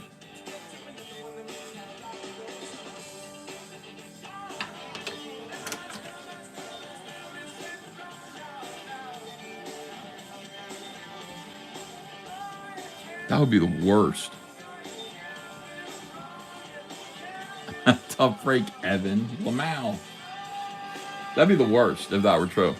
That would be the worst. Tough break, Evan Lamau. That'd be the worst if that were true.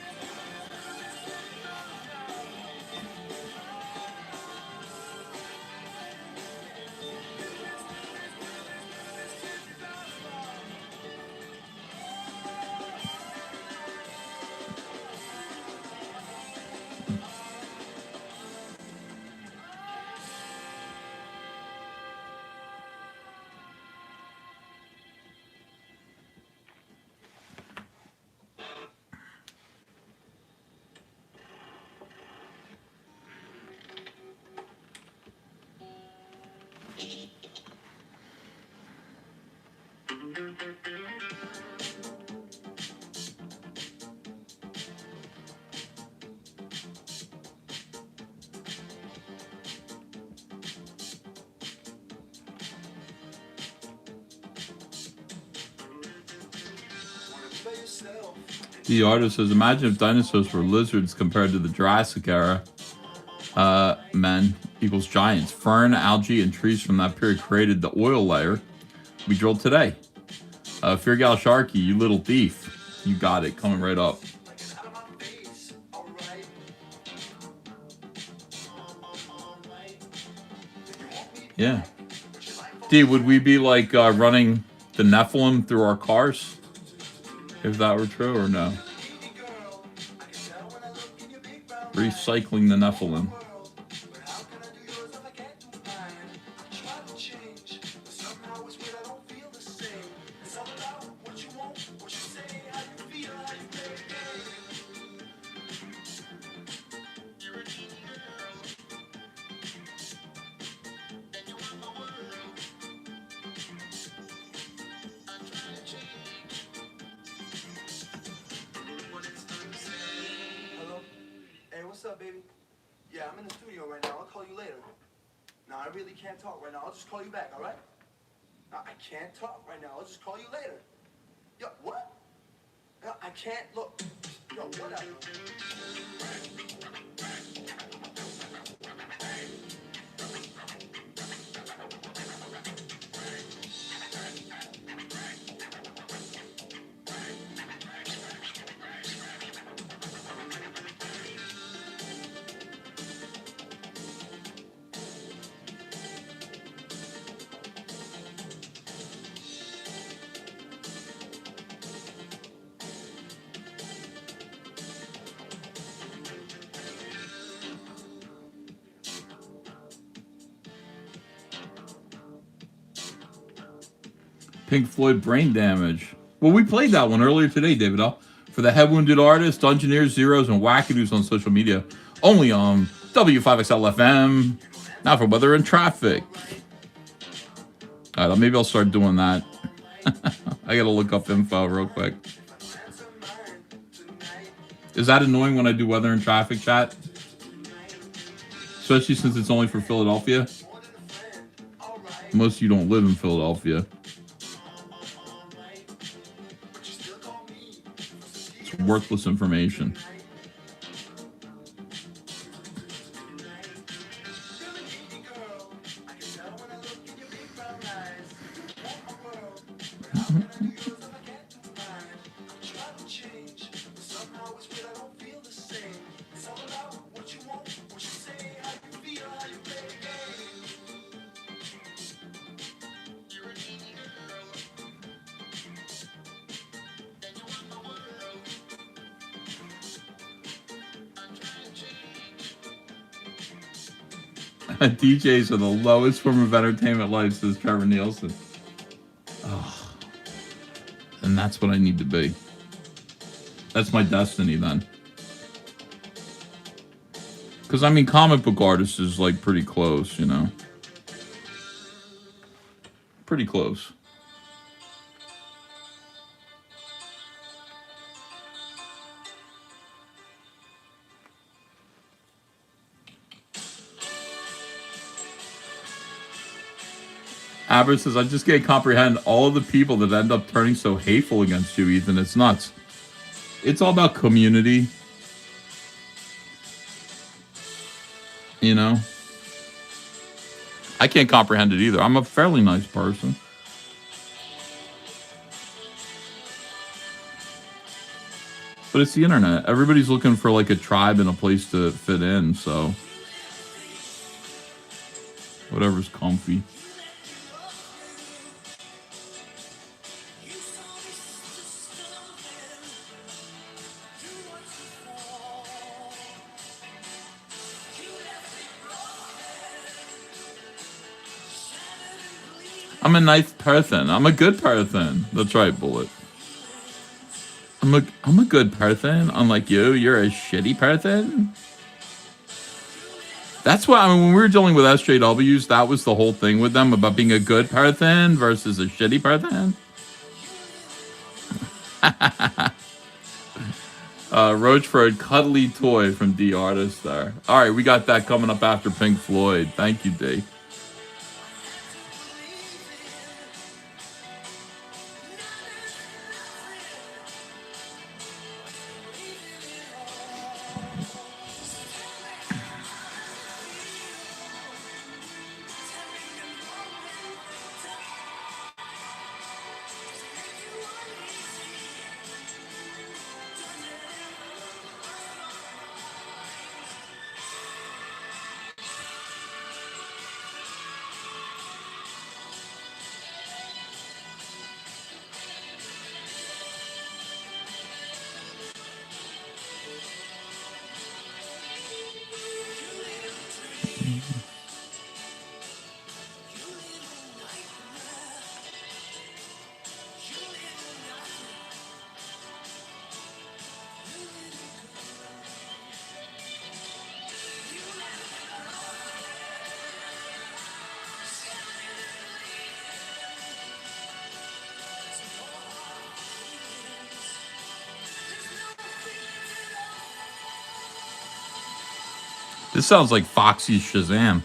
The artist says, imagine if dinosaurs were lizards compared to the Jurassic era. Men equals giants. Fern, algae, and trees from that period created the oil layer we drilled today. Feargal Sharky, you little thief. You got it. Coming right up. Yeah. D, would we be like running the Nephilim through our cars? If that were true or no? Recycling the Nephilim. What's up, baby? Yeah, I'm in the studio right now. I'll call you later. No, I really can't talk right now. I'll just call you back, all right? No, I can't talk right now. I'll just call you later. Yo, what? No, I can't. Look. Yo, whatever. Pink Floyd Brain Damage. Well, we played that one earlier today, David L. For the Head Wounded Artists, Dungeoneers, Zeros, and Wackadoos on social media. Only on W5XL FM. Now for weather and traffic. All right, maybe I'll start doing that. I gotta look up info real quick. Is that annoying when I do weather and traffic, chat? Especially since it's only for Philadelphia. Most of you don't live in Philadelphia. It's worthless information. DJs are the lowest form of entertainment life, says Trevor Nielsen. Oh, and that's what I need to be. That's my destiny then. Because, I mean, comic book artist is, like, pretty close, you know? Pretty close. Aber says, I just can't comprehend all of the people that end up turning so hateful against you, Ethan. It's nuts. It's all about community. You know? I can't comprehend it either. I'm a fairly nice person. But it's the internet. Everybody's looking for like a tribe and a place to fit in, so whatever's comfy. I'm a nice person. I'm a good person. That's right, Bullet. I'm a good person. Unlike you, you're a shitty person. That's why, I mean, when we were dealing with SJWs, that was the whole thing with them about being a good person versus a shitty person. Roachford, cuddly toy from D Artist there. All right, we got that coming up after Pink Floyd. Thank you, D. This sounds like Foxy's Shazam.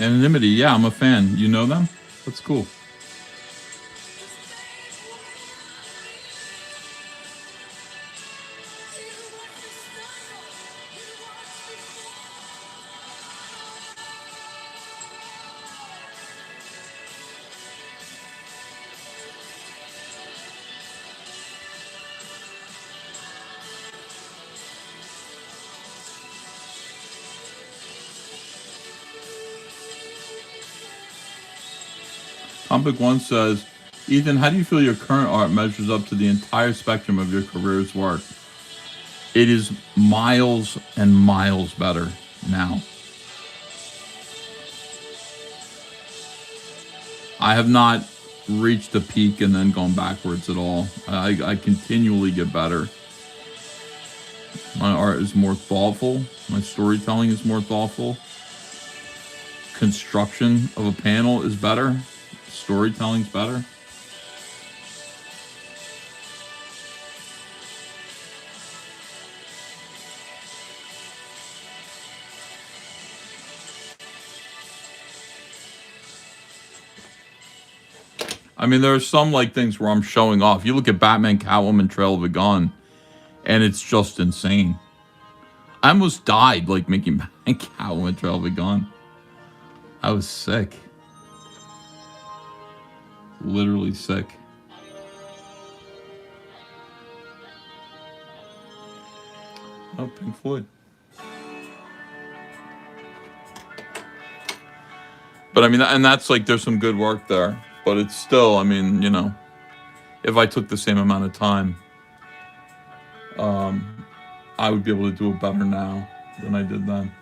Anonymity, yeah, I'm a fan. You know them? That's cool. Topic 1 says, Ethan, how do you feel your current art measures up to the entire spectrum of your career's work? It is miles and miles better now. I have not reached a peak and then gone backwards at all. I continually get better. My art is more thoughtful. My storytelling is more thoughtful. Construction of a panel is better. Storytelling's better. I mean, there are some like things where I'm showing off. You look at Batman, Catwoman, Trail of a Gun, and it's just insane. I almost died like making Batman, Catwoman, Trail of a Gun. I was sick. Literally sick. Oh, Pink Floyd. But I mean, and that's like, there's some good work there. But it's still, I mean, you know, if I took the same amount of time, I would be able to do it better now than I did then.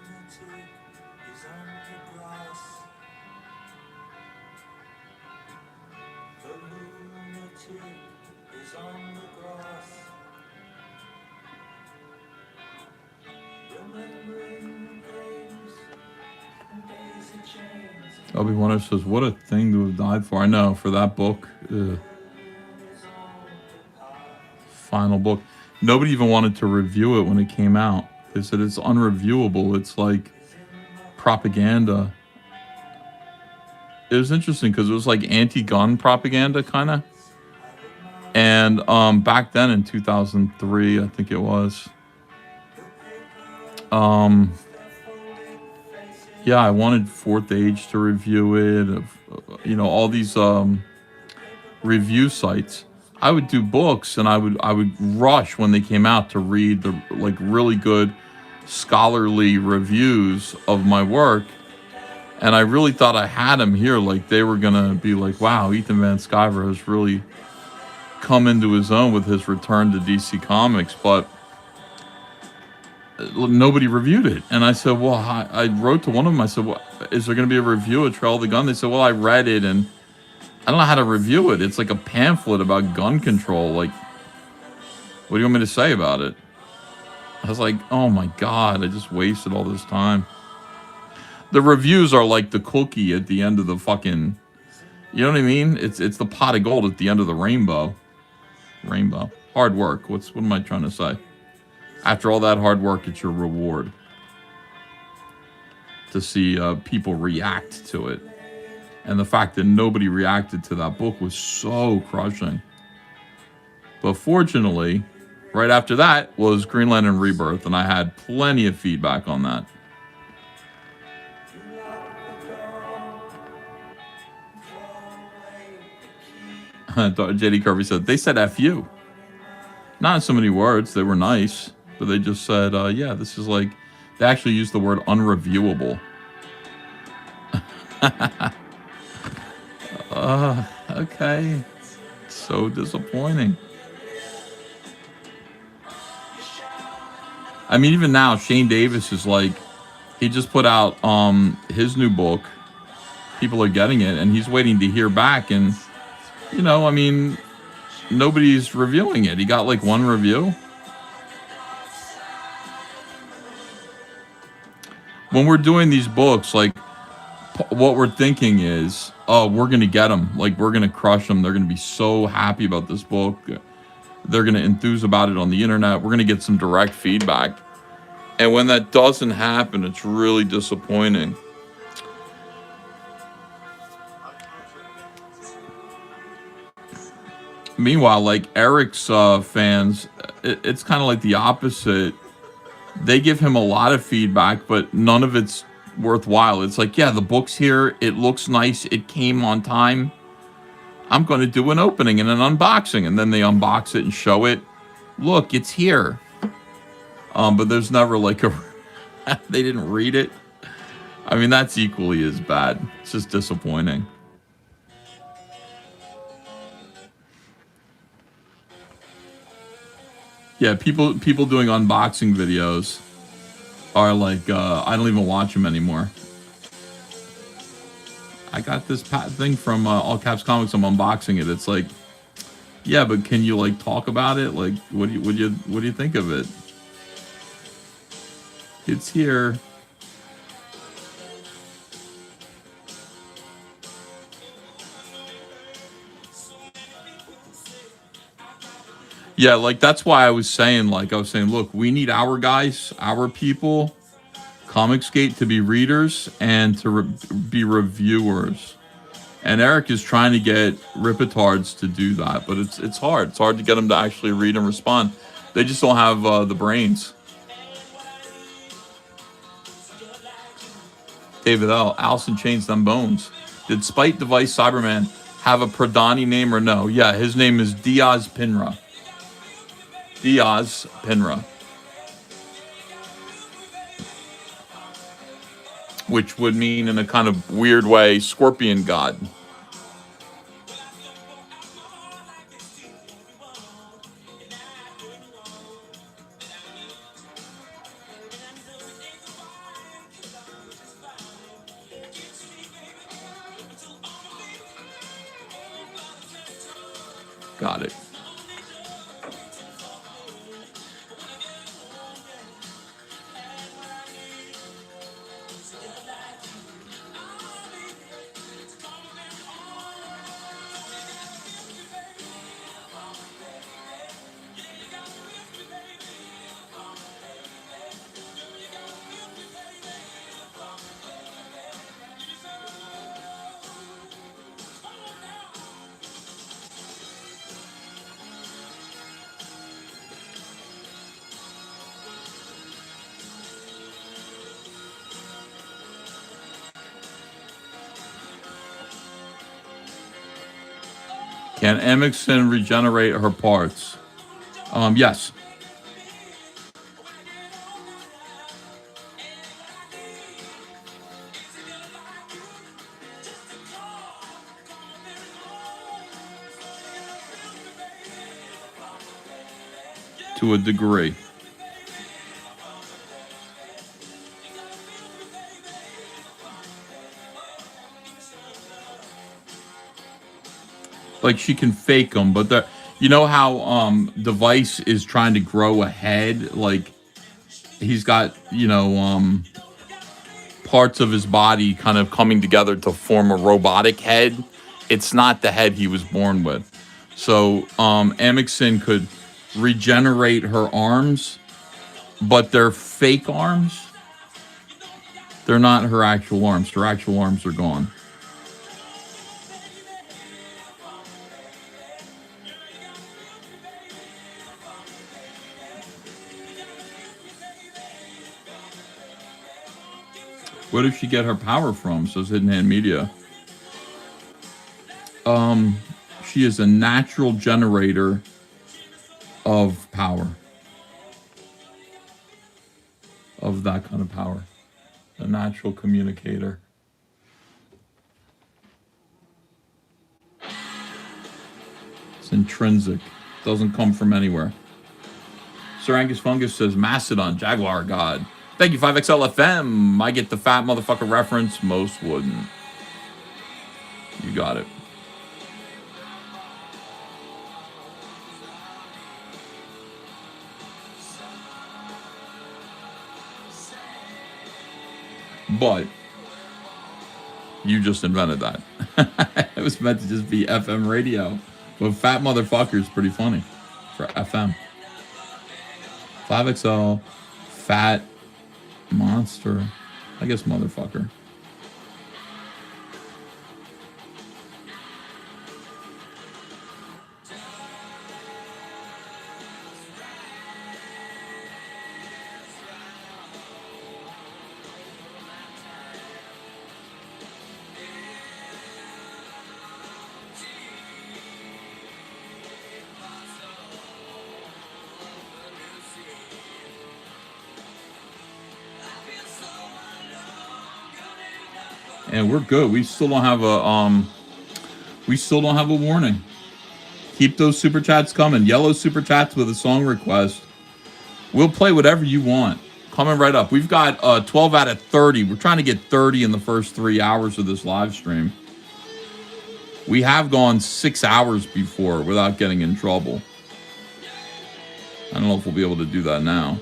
Obi-Wan says, what a thing to have died for. I know, for that book. Final book. Nobody even wanted to review it when it came out. They said it's unreviewable. It's like propaganda. It was interesting because it was like anti-gun propaganda, kind of. And back then in 2003, I think it was. Yeah, I wanted Fourth Age to review it. You know, all these review sites. I would do books, and I would rush when they came out to read the like really good scholarly reviews of my work. And I really thought I had them here. Like they were gonna be like, wow, Ethan Van Sciver has really come into his own with his return to DC Comics, but nobody reviewed it. And I said, well, I wrote to one of them. I said, well, is there going to be a review of Trail of the Gun? They said, well, I read it and I don't know how to review it. It's like a pamphlet about gun control. Like, what do you want me to say about it? I was like, oh my God, I just wasted all this time. The reviews are like the cookie at the end of the fucking, you know what I mean? It's the pot of gold at the end of the rainbow. Rainbow. Hard work. What am I trying to say? After all that hard work, it's your reward to see people react to it. And the fact that nobody reacted to that book was so crushing. But fortunately, right after that was Green Lantern Rebirth, and I had plenty of feedback on that. JD Kirby said, they said F you. Not in so many words, they were nice, but they just said, yeah, this is like, they actually used the word unreviewable. Okay. So disappointing. I mean, even now, Shane Davis is like, he just put out his new book. People are getting it, and he's waiting to hear back. And, you know, I mean, nobody's reviewing it. He got like one review. When we're doing these books, like, what we're thinking is, oh, we're going to get them. Like, we're going to crush them. They're going to be so happy about this book. They're going to enthuse about it on the internet. We're going to get some direct feedback. And when that doesn't happen, it's really disappointing. Meanwhile, like Eric's fans, it's kind of like the opposite. They give him a lot of feedback, but none of it's worthwhile. It's like, yeah, the book's here. It looks nice. It came on time. I'm going to do an opening and an unboxing. And then they unbox it and show it. Look, it's here. But there's never like a... they didn't read it. I mean, that's equally as bad. It's just disappointing. Yeah, people doing unboxing videos are like, I don't even watch them anymore. I got this thing from All Caps Comics. I'm unboxing it. It's like, yeah, but can you like talk about it? Like, what do you think of it? It's here. Yeah, like that's why I was saying, look, we need our guys, our people, ComicsGate to be readers and to be reviewers. And Eric is trying to get Ripitards to do that, but it's hard. It's hard to get them to actually read and respond. They just don't have the brains. David L. Allison Chains Them Bones. Did Spite Device Cyberman have a Pradani name or no? Yeah, his name is Diaz Pinra. Diaz Pinra. Which would mean, in a kind of weird way, Scorpion God. Got it. Can Amik regenerate her parts? Yes. To a degree. Like she can fake them, but the, you know how Device is trying to grow a head, like he's got, you know, parts of his body kind of coming together to form a robotic head. It's not the head he was born with. So Amik could regenerate her arms, but they're fake arms. They're not her actual arms. Her actual arms are gone. Where does she get her power from? Says Hidden Hand Media. She is a natural generator of power. Of that kind of power. A natural communicator. It's intrinsic. Doesn't come from anywhere. Sir Angus Fungus says Mastodon, Jaguar God. Thank you, 5XLFM. I get the fat motherfucker reference. Most wouldn't. You got it. But you just invented that. It was meant to just be FM radio. But fat motherfucker is pretty funny for FM. 5XL, fat monster. I guess motherfucker. And we're good. We still don't have a warning. Keep those super chats coming. Yellow super chats with a song request. We'll play whatever you want. Coming right up. We've got 12 out of 30. We're trying to get 30 in the first 3 hours of this live stream. We have gone 6 hours before without getting in trouble. I don't know if we'll be able to do that now.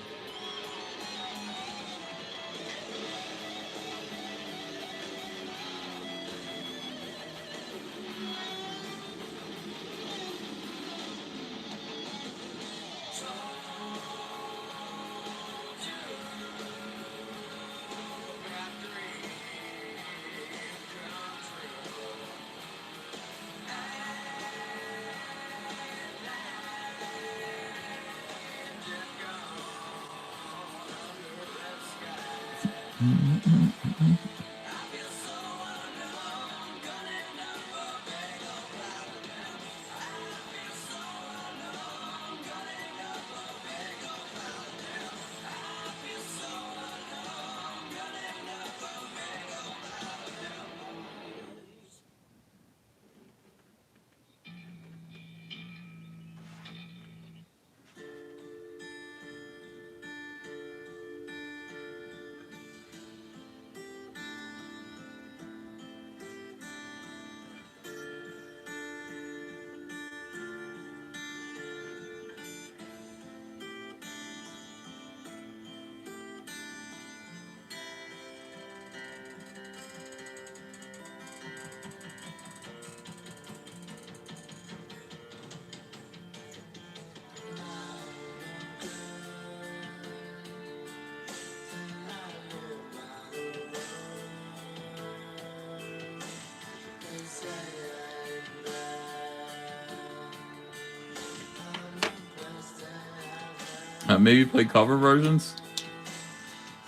Maybe play cover versions.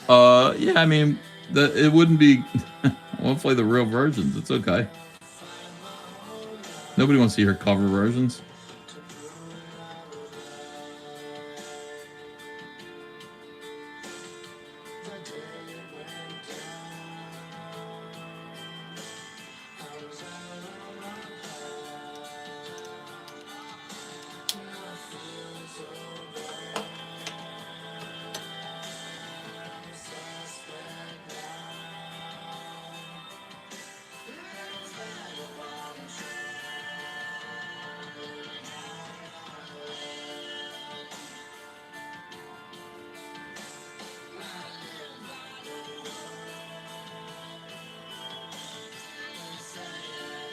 Yeah, I mean, it wouldn't be. I won't play the real versions. It's okay. Nobody wants to hear cover versions.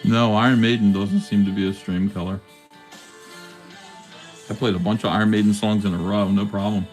No, Iron Maiden doesn't seem to be a stream color. I played a bunch of Iron Maiden songs in a row, no problem.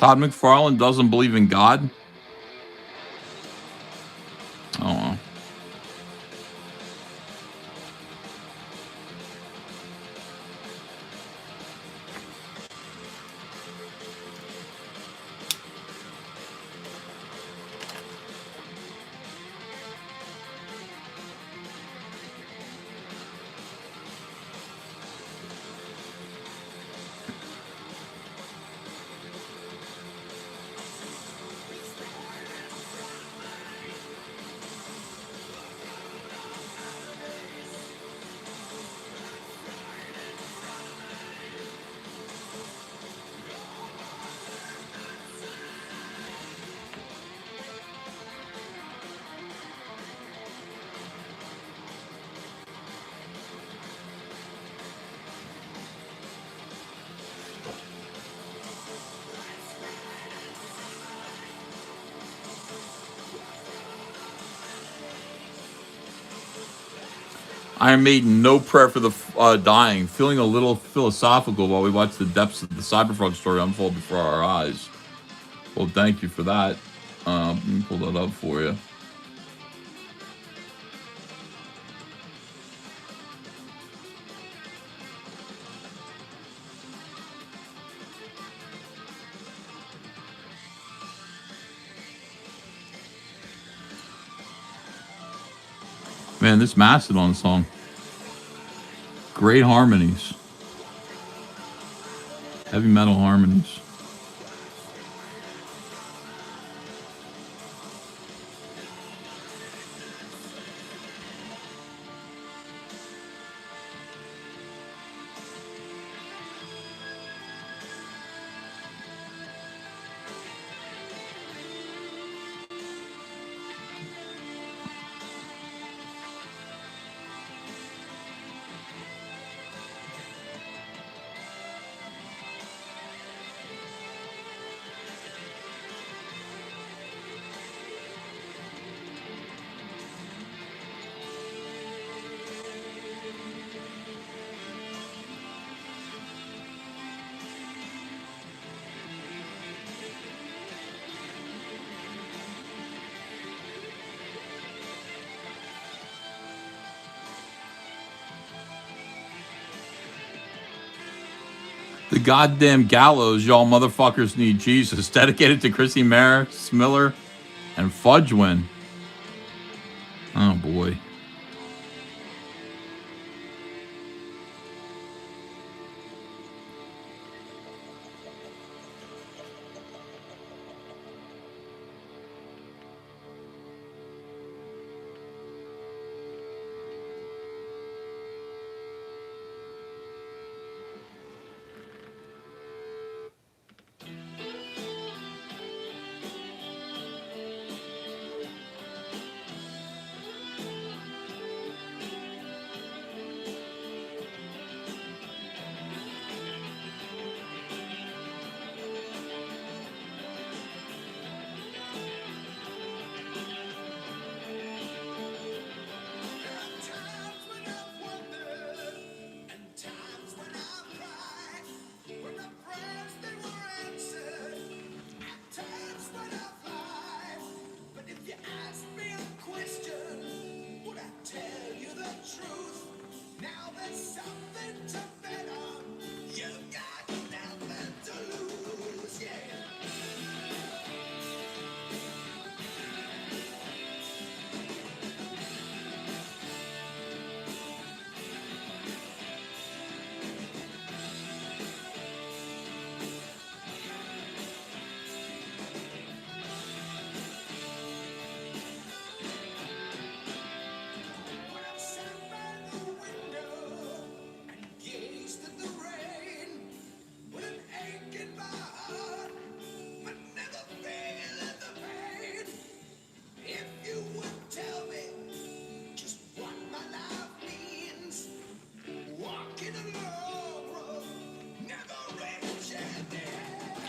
Todd McFarlane doesn't believe in God? Oh, well. Iron Maiden, no prayer for the dying. Feeling a little philosophical while we watch the depths of the CYBERFROG story unfold before our eyes. Well, thank you for that. Let me pull that up for you. Man, this Mastodon song. Great harmonies. Heavy metal harmonies. The goddamn gallows, y'all motherfuckers need Jesus. Dedicated to Chrissy Maris Miller and Fudgewin. Oh boy.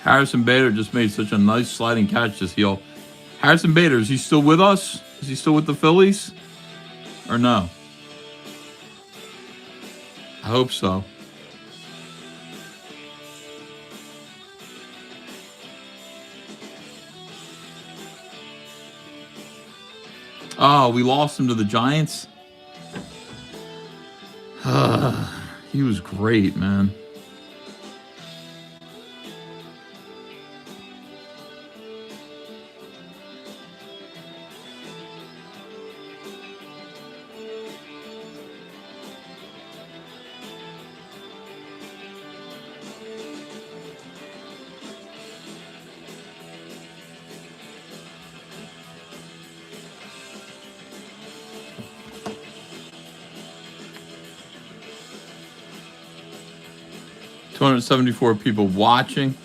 Harrison Bader just made such a nice sliding catch this heel. Harrison Bader, is he still with us? Is he still with the Phillies? Or no? I hope so. Oh, we lost him to the Giants? He was great, man. $274 people watching.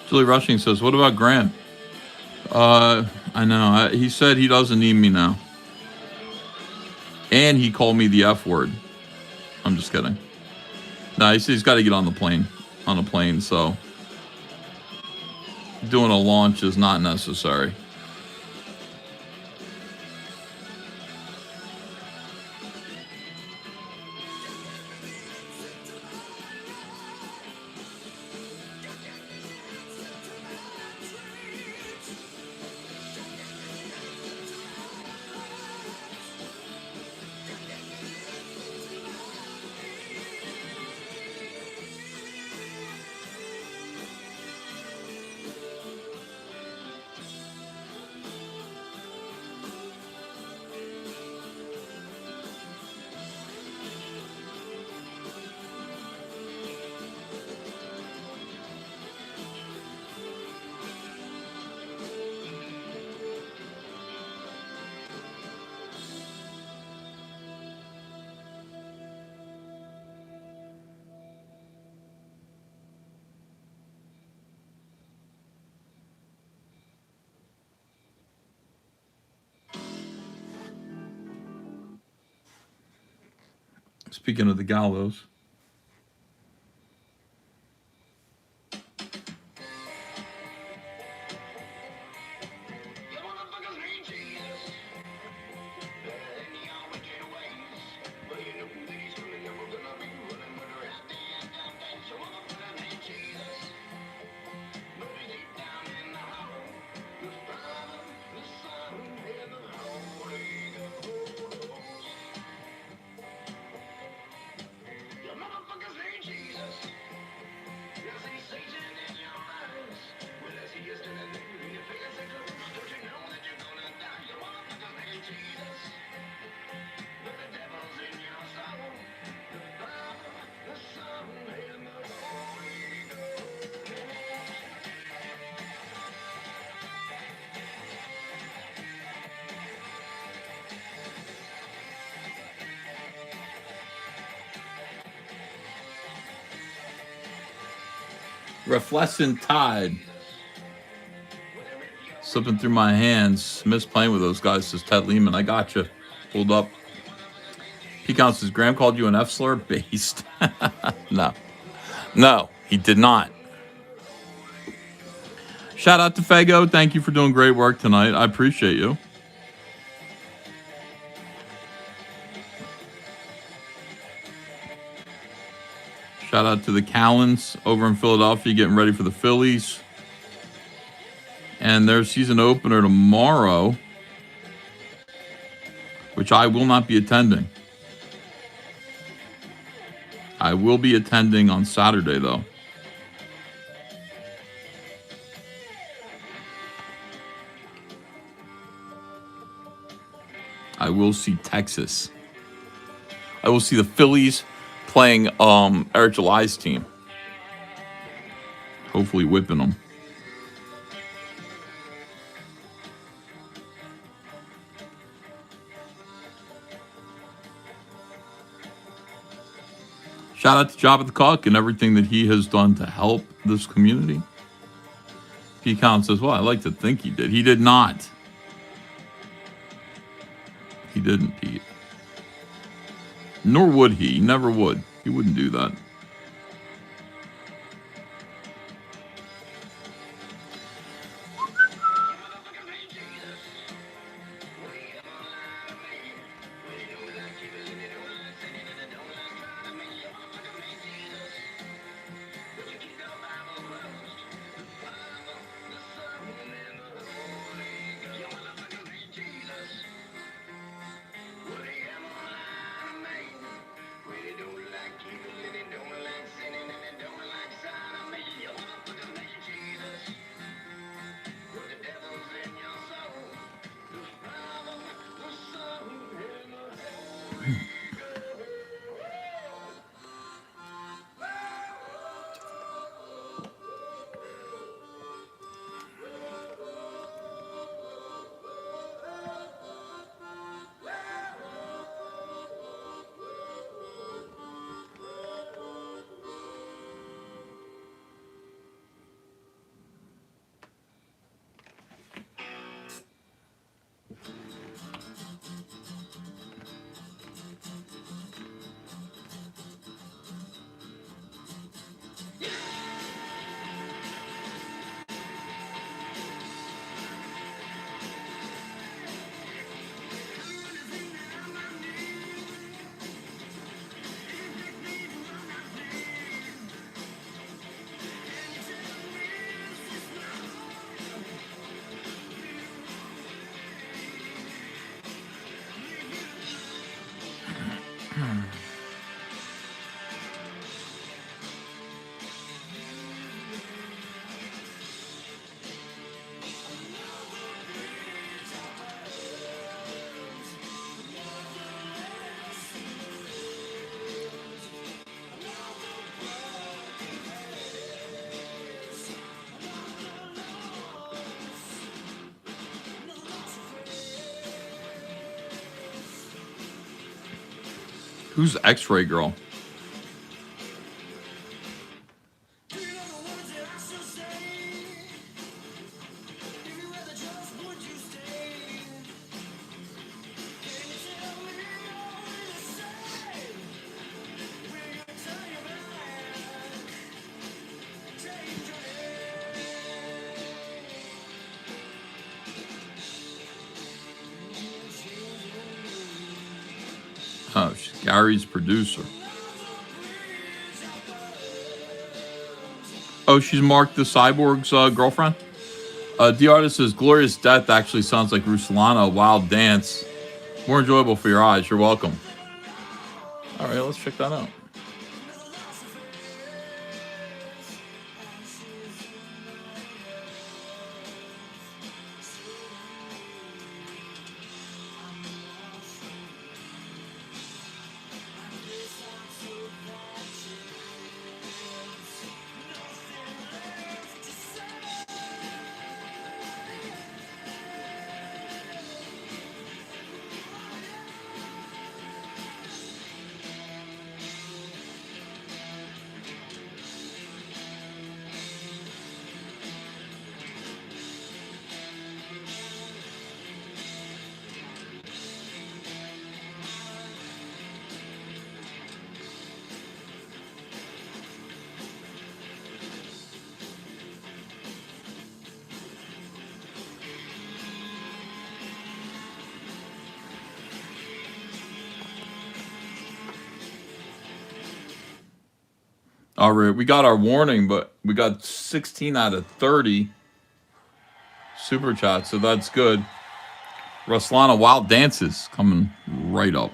Julie Rushing says, what about Grant? I know. He said he doesn't need me now. And he called me the F word. I'm just kidding. No, he said he's got to get on the plane. On a plane, so doing a launch is not necessary. Speaking of the gallows. Reflescent Tide. Slipping through my hands. Miss playing with those guys, says Ted Lehman. I got you. Pulled up. Pecan says, Graham called you an F-slur? Based. No. No, he did not. Shout out to Fago. Thank you for doing great work tonight. I appreciate you. Shout out to the Callens over in Philadelphia getting ready for the Phillies. And their season opener tomorrow, which I will not be attending. I will be attending on Saturday, though. I will see Texas. I will see the Phillies playing Eric July's team. Hopefully whipping them. Shout out to Jabba the Cook and everything that he has done to help this community. Pecan says, well, I like to think he did. He did not. He didn't, Pete. Nor would he. He never would. He wouldn't do that. Who's X-Ray Girl? Oh, she's Gary's producer. Oh, she's Mark the Cyborg's girlfriend? The artist says, Glorious Death actually sounds like Ruslana, a wild dance. More enjoyable for your eyes. You're welcome. All right, let's check that out. All right, we got our warning, but we got 16 out of 30 super chats, so that's good. Ruslana Wild Dances coming right up.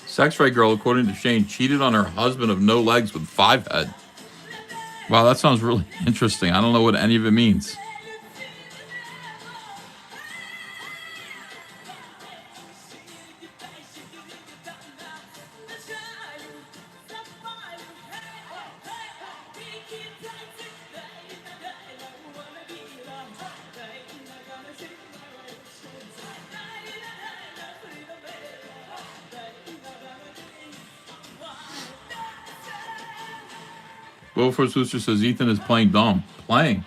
Sex ray girl, according to Shane, cheated on her husband of no legs with 5 head. Wow, that sounds really interesting. I don't know what any of it means. Wilford Swooster says Ethan is playing dumb. Playing.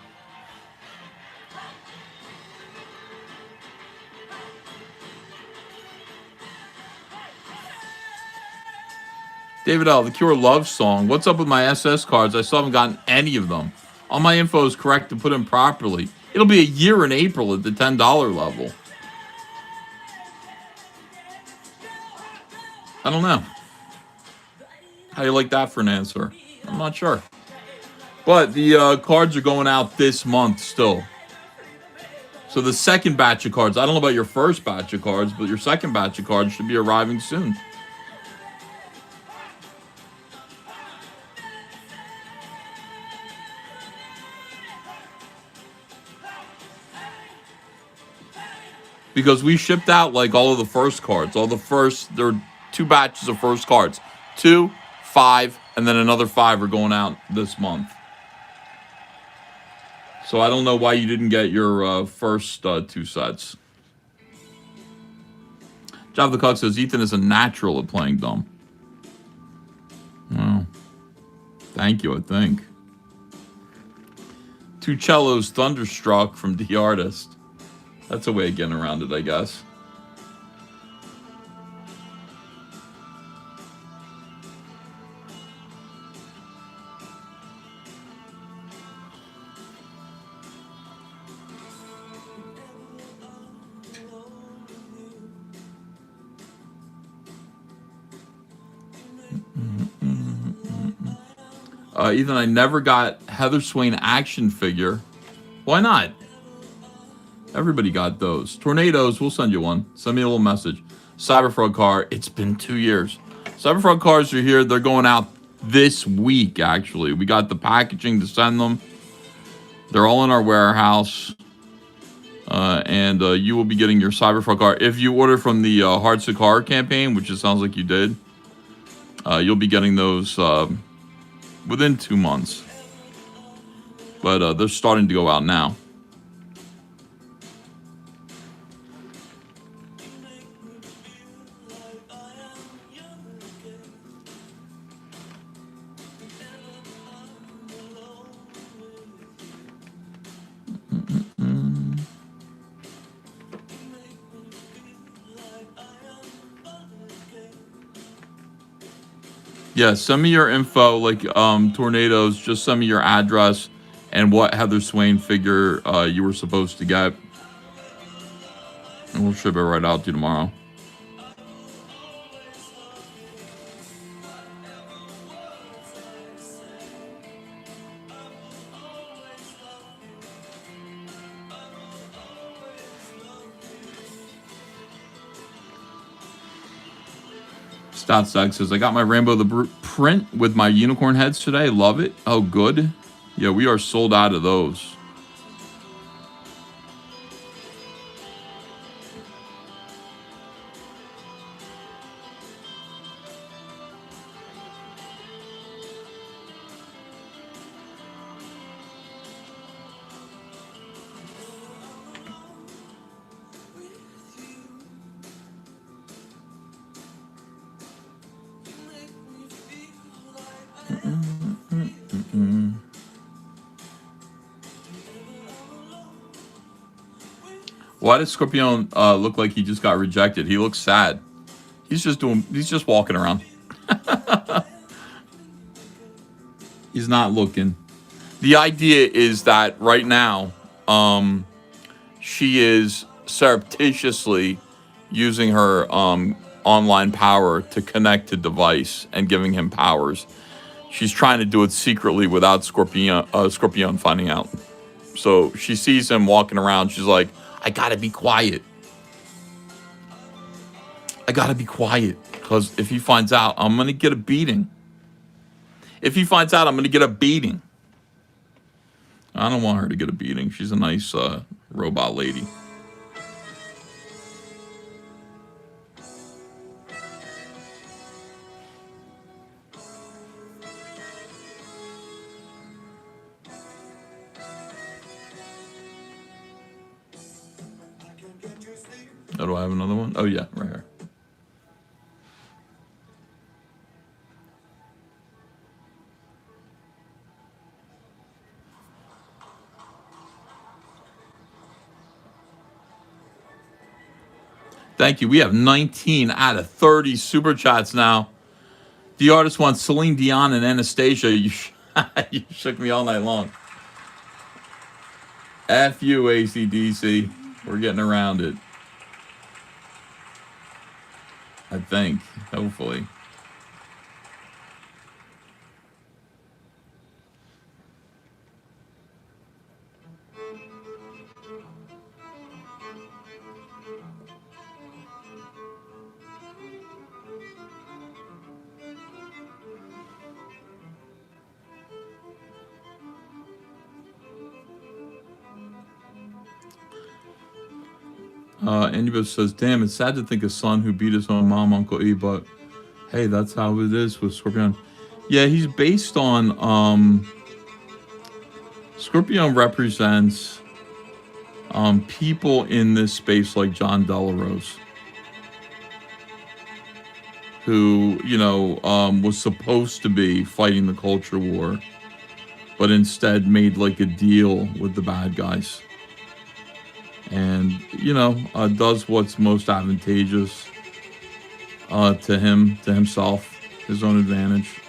David L., The Cure love song. What's up with my SS cards? I still haven't gotten any of them. All my info is correct to put in properly. It'll be a year in April at the $10 level. I don't know. How do you like that for an answer? I'm not sure. But the cards are going out this month still. So the second batch of cards, I don't know about your first batch of cards, but your second batch of cards should be arriving soon. Because we shipped out like all of the first cards. There are 2 batches of first cards. 2, 5, and then another 5 are going out this month. So I don't know why you didn't get your first 2 sets. Job the Cuck says Ethan is a natural at playing dumb. Well, thank you, I think. 2 cellos thunderstruck from the artist. That's a way of getting around it, I guess. Ethan, I never got Heather Swain action figure. Why not? Everybody got those. Tornadoes, we'll send you one. Send me a little message. CyberFrog car, it's been 2 years. CyberFrog cars are here. They're going out this week, actually. We got the packaging to send them. They're all in our warehouse. And you will be getting your CyberFrog car. If you order from the Hearts of Car campaign, which it sounds like you did, you'll be getting those within 2 months. But they're starting to go out now. Yeah, send me your info, like tornadoes. Just send me your address and what Heather Swain figure you were supposed to get. And we'll ship it right out to you tomorrow. Stack says, I got my Rainbow the print with my unicorn heads today. Love it. Oh, good. Yeah, we are sold out of those. Why does Scorpion look like he just got rejected? He looks sad. He's just walking around. He's not looking. The idea is that right now, she is surreptitiously using her online power to connect to device and giving him powers. She's trying to do it secretly without Scorpion finding out. So she sees him walking around. She's like, I gotta be quiet. I gotta be quiet. Because if he finds out, I'm gonna get a beating. If he finds out, I'm gonna get a beating. I don't want her to get a beating. She's a nice robot lady. Oh, do I have another one? Oh, yeah, right here. Thank you. We have 19 out of 30 super chats now. The artist wants Celine Dion and Anastasia. You shook me all night long. F you, AC/DC. We're getting around it. I think. Hopefully. Anubis says, damn, it's sad to think a son who beat his own mom, Uncle E, but hey, that's how it is with Scorpion. Yeah, he's based on, Scorpion represents people in this space like John Delarose, who, you know, was supposed to be fighting the culture war, but instead made like a deal with the bad guys. And, you know, does what's most advantageous to him, to himself, his own advantage.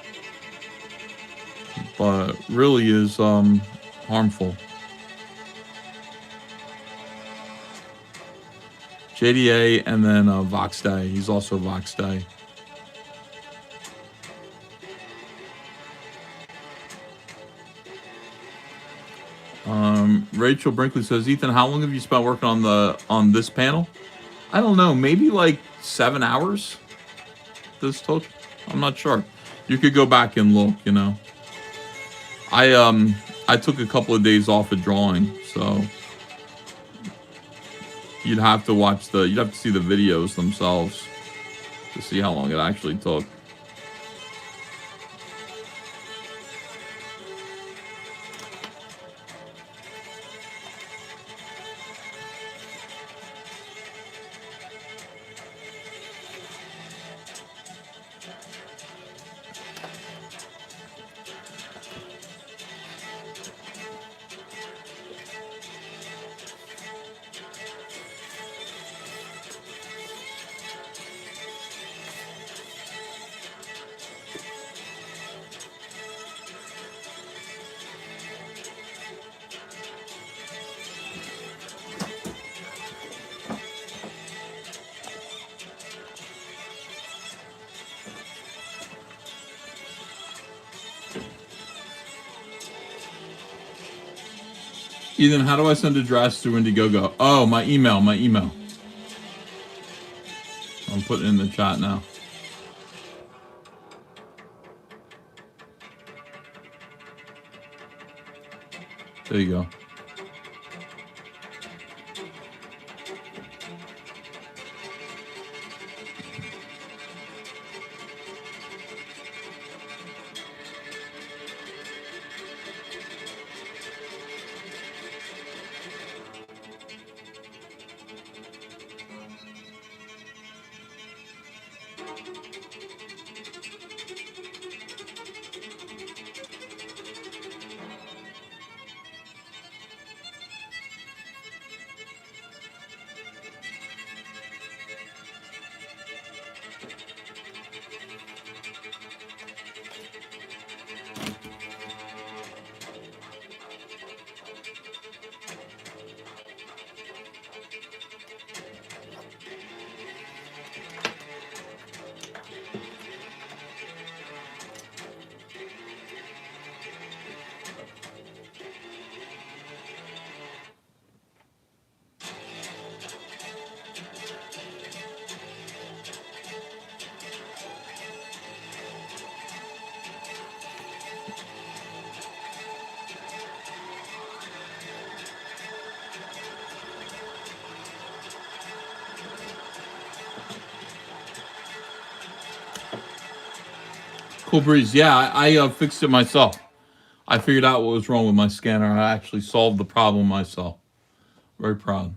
But really is harmful. JDA and then Vox Day. He's also Vox Day. Rachel Brinkley says, Ethan, how long have you spent working on this panel? I don't know, maybe like 7 hours. This took. I'm not sure. You could go back and look. You know. I took a couple of days off of drawing, so you'd have to see the videos themselves to see how long it actually took. Ethan, how do I send a draft through Indiegogo? Oh, my email. I'm putting it in the chat now. There you go. Cool breeze. Yeah, I fixed it myself. I figured out what was wrong with my scanner. I actually solved the problem myself. Very proud.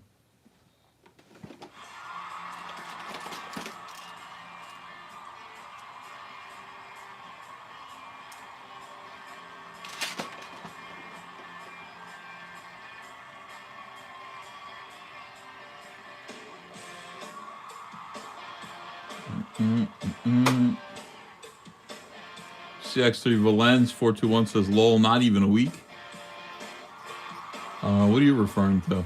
CX3 Valens 421 says, lol, not even a week. What are you referring to?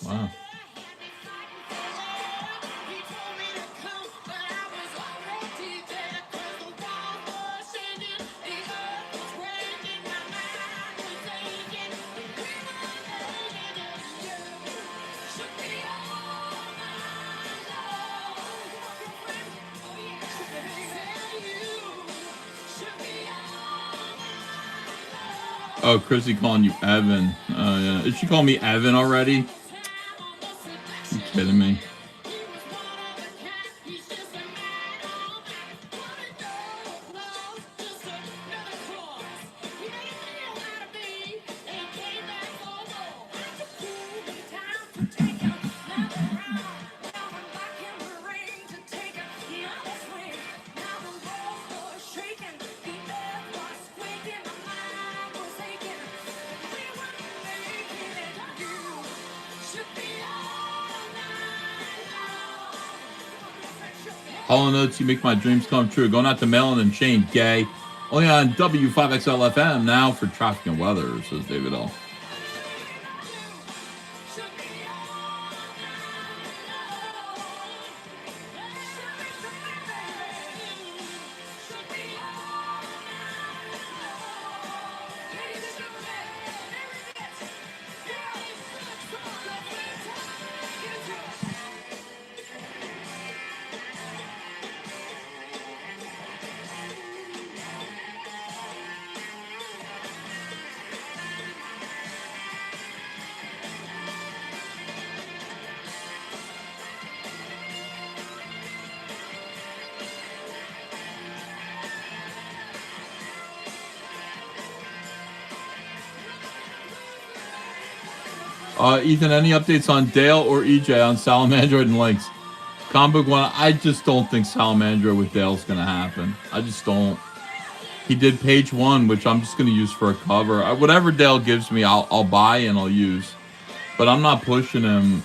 Wow. Oh, Chrissy calling you Evan. Yeah. Did she call me Evan already? You kidding me? Hollow Notes, you make my dreams come true. Going out to Melon and Shane, gay. Only on W5XL FM now for traffic and weather, says David L. Ethan, any updates on Dale or EJ on Salamandroid and Lynx? Comic book one, I just don't think Salamandroid with Dale's gonna happen. I just don't. He did page 1, which I'm just gonna use for a cover. Whatever Dale gives me, I'll buy and I'll use. But I'm not pushing him.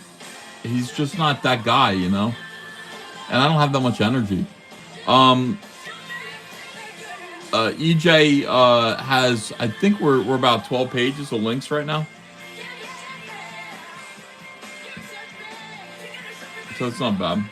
He's just not that guy, you know. And I don't have that much energy. EJ has, I think we're about 12 pages of links right now. So it's not bad.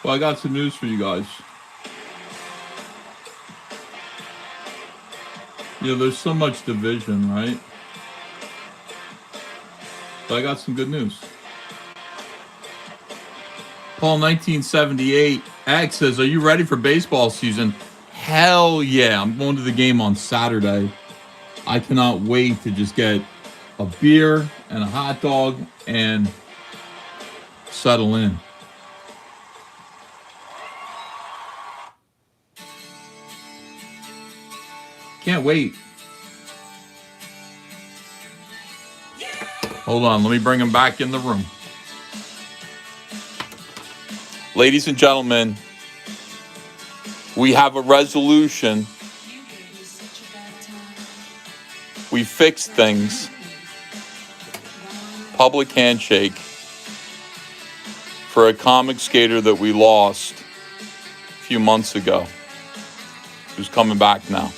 Well, I got some news for you guys. You know, there's so much division, right? But I got some good news. Paul 1978 X says, "Are you ready for baseball season?" Hell yeah! I'm going to the game on Saturday. I cannot wait to just get a beer and a hot dog and settle in. Can't wait. Hold on, let me bring him back in the room. Ladies and gentlemen, we have a resolution. We fixed things. Public handshake for a comic skater that we lost a few months ago, who's coming back now.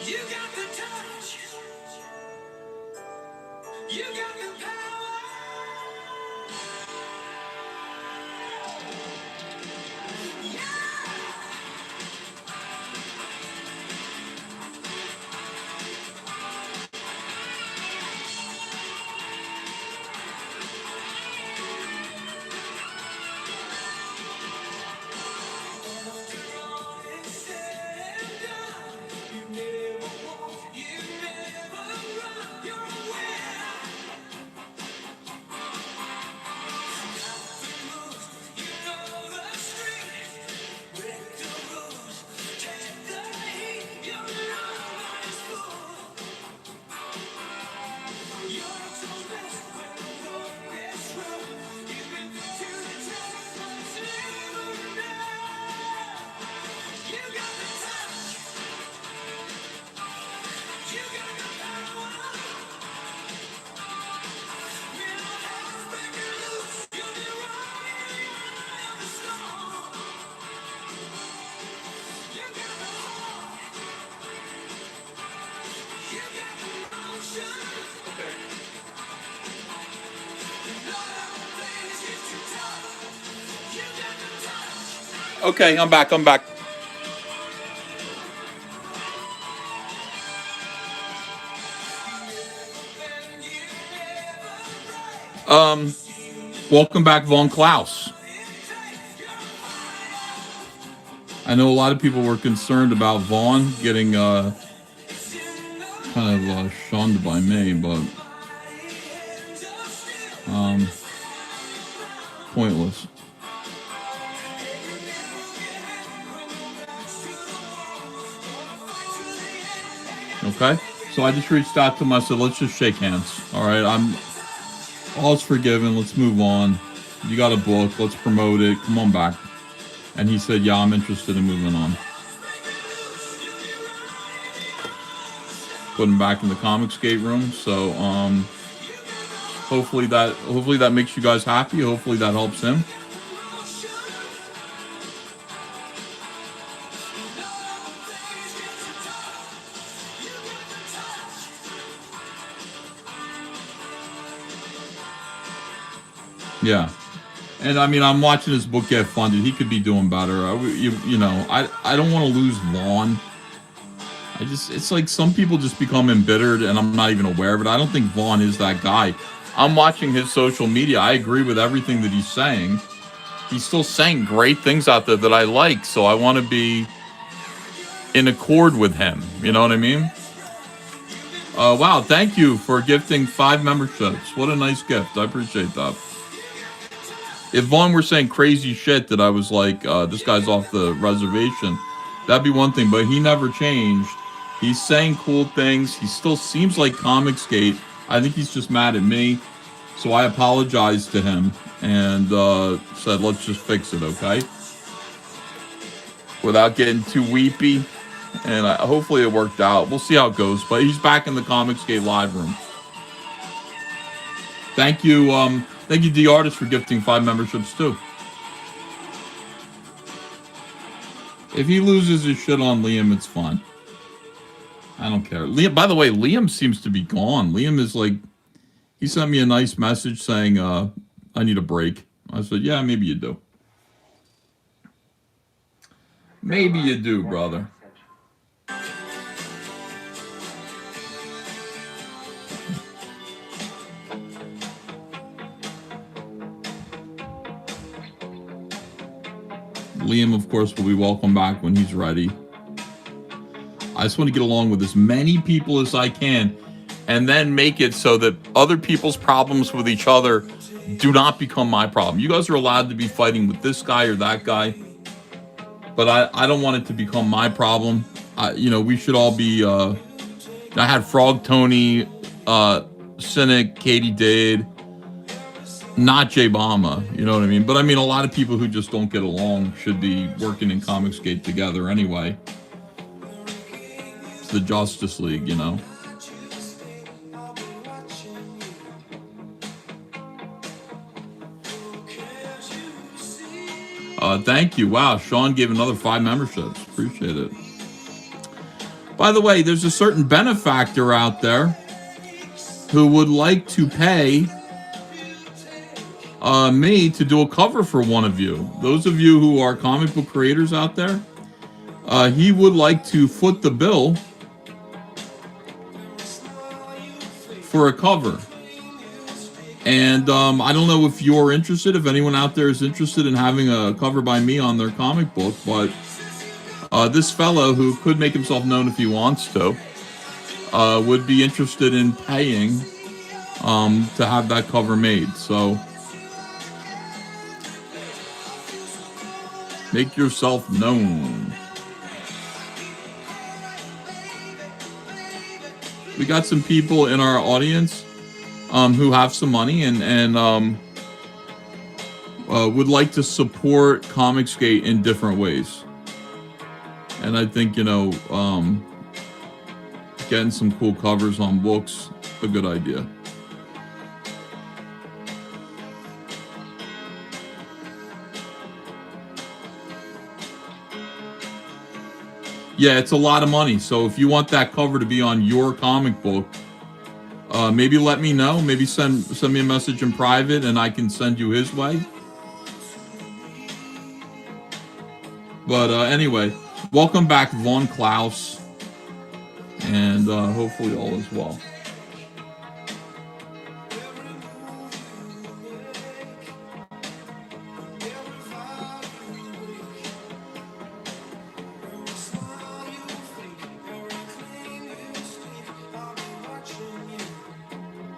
You got the touch. You got the power. Okay, I'm back. I'm back. Welcome back, Von Klaus. I know a lot of people were concerned about Vaughn getting kind of shunned by me, but pointless. Okay, so I just reached out to him. I said, let's just shake hands. All right, all's forgiven. Let's move on. You got a book. Let's promote it. Come on back. And he said, yeah, I'm interested in moving on. Put him back in the ComicsGate room. So hopefully that makes you guys happy. Hopefully that helps him. Yeah. And I mean, I'm watching his book get funded. He could be doing better. You know, I don't want to lose Vaughn. It's like some people just become embittered and I'm not even aware of it. I don't think Vaughn is that guy. I'm watching his social media. I agree with everything that he's saying. He's still saying great things out there that I like. So I want to be in accord with him. You know what I mean? Wow. Thank you for gifting 5 memberships. What a nice gift. I appreciate that. If Vaughn were saying crazy shit that I was like, this guy's off the reservation, that'd be one thing, but he never changed. He's saying cool things. He still seems like ComicsGate. I think he's just mad at me. So I apologized to him and said, let's just fix it, okay? Without getting too weepy. And hopefully it worked out. We'll see how it goes. But he's back in the ComicsGate live room. Thank you, D Artist, for gifting 5 memberships too. If he loses his shit on Liam, it's fine. I don't care. Liam, by the way, Liam seems to be gone. Liam is like, he sent me a nice message saying, I need a break. I said, yeah, maybe you do. Maybe you do, brother. Liam, of course, will be welcome back when he's ready. I just want to get along with as many people as I can and then make it so that other people's problems with each other do not become my problem. You guys are allowed to be fighting with this guy or that guy, but I don't want it to become my problem. You know, we should all be... I had Frog Tony, Cynic, Katie Dade, not Jay Bama, you know what I mean? But I mean, a lot of people who just don't get along should be working in ComicsGate together anyway. It's the Justice League, you know? Thank you. Wow, Sean gave another 5 memberships. Appreciate it. By the way, there's a certain benefactor out there who would like to pay me to do a cover for one of you. Those of you who are comic book creators out there, he would like to foot the bill for a cover. And I don't know if you're interested, if anyone out there is interested in having a cover by me on their comic book, but this fellow, who could make himself known if he wants to, would be interested in paying to have that cover made. So make yourself known. We got some people in our audience who have some money and would like to support ComicsGate in different ways. And I think, you know, getting some cool covers on books, a good idea. Yeah, it's a lot of money. So if you want that cover to be on your comic book, maybe let me know. Maybe send me a message in private and I can send you his way. But anyway, welcome back, Von Klaus. And hopefully all is well.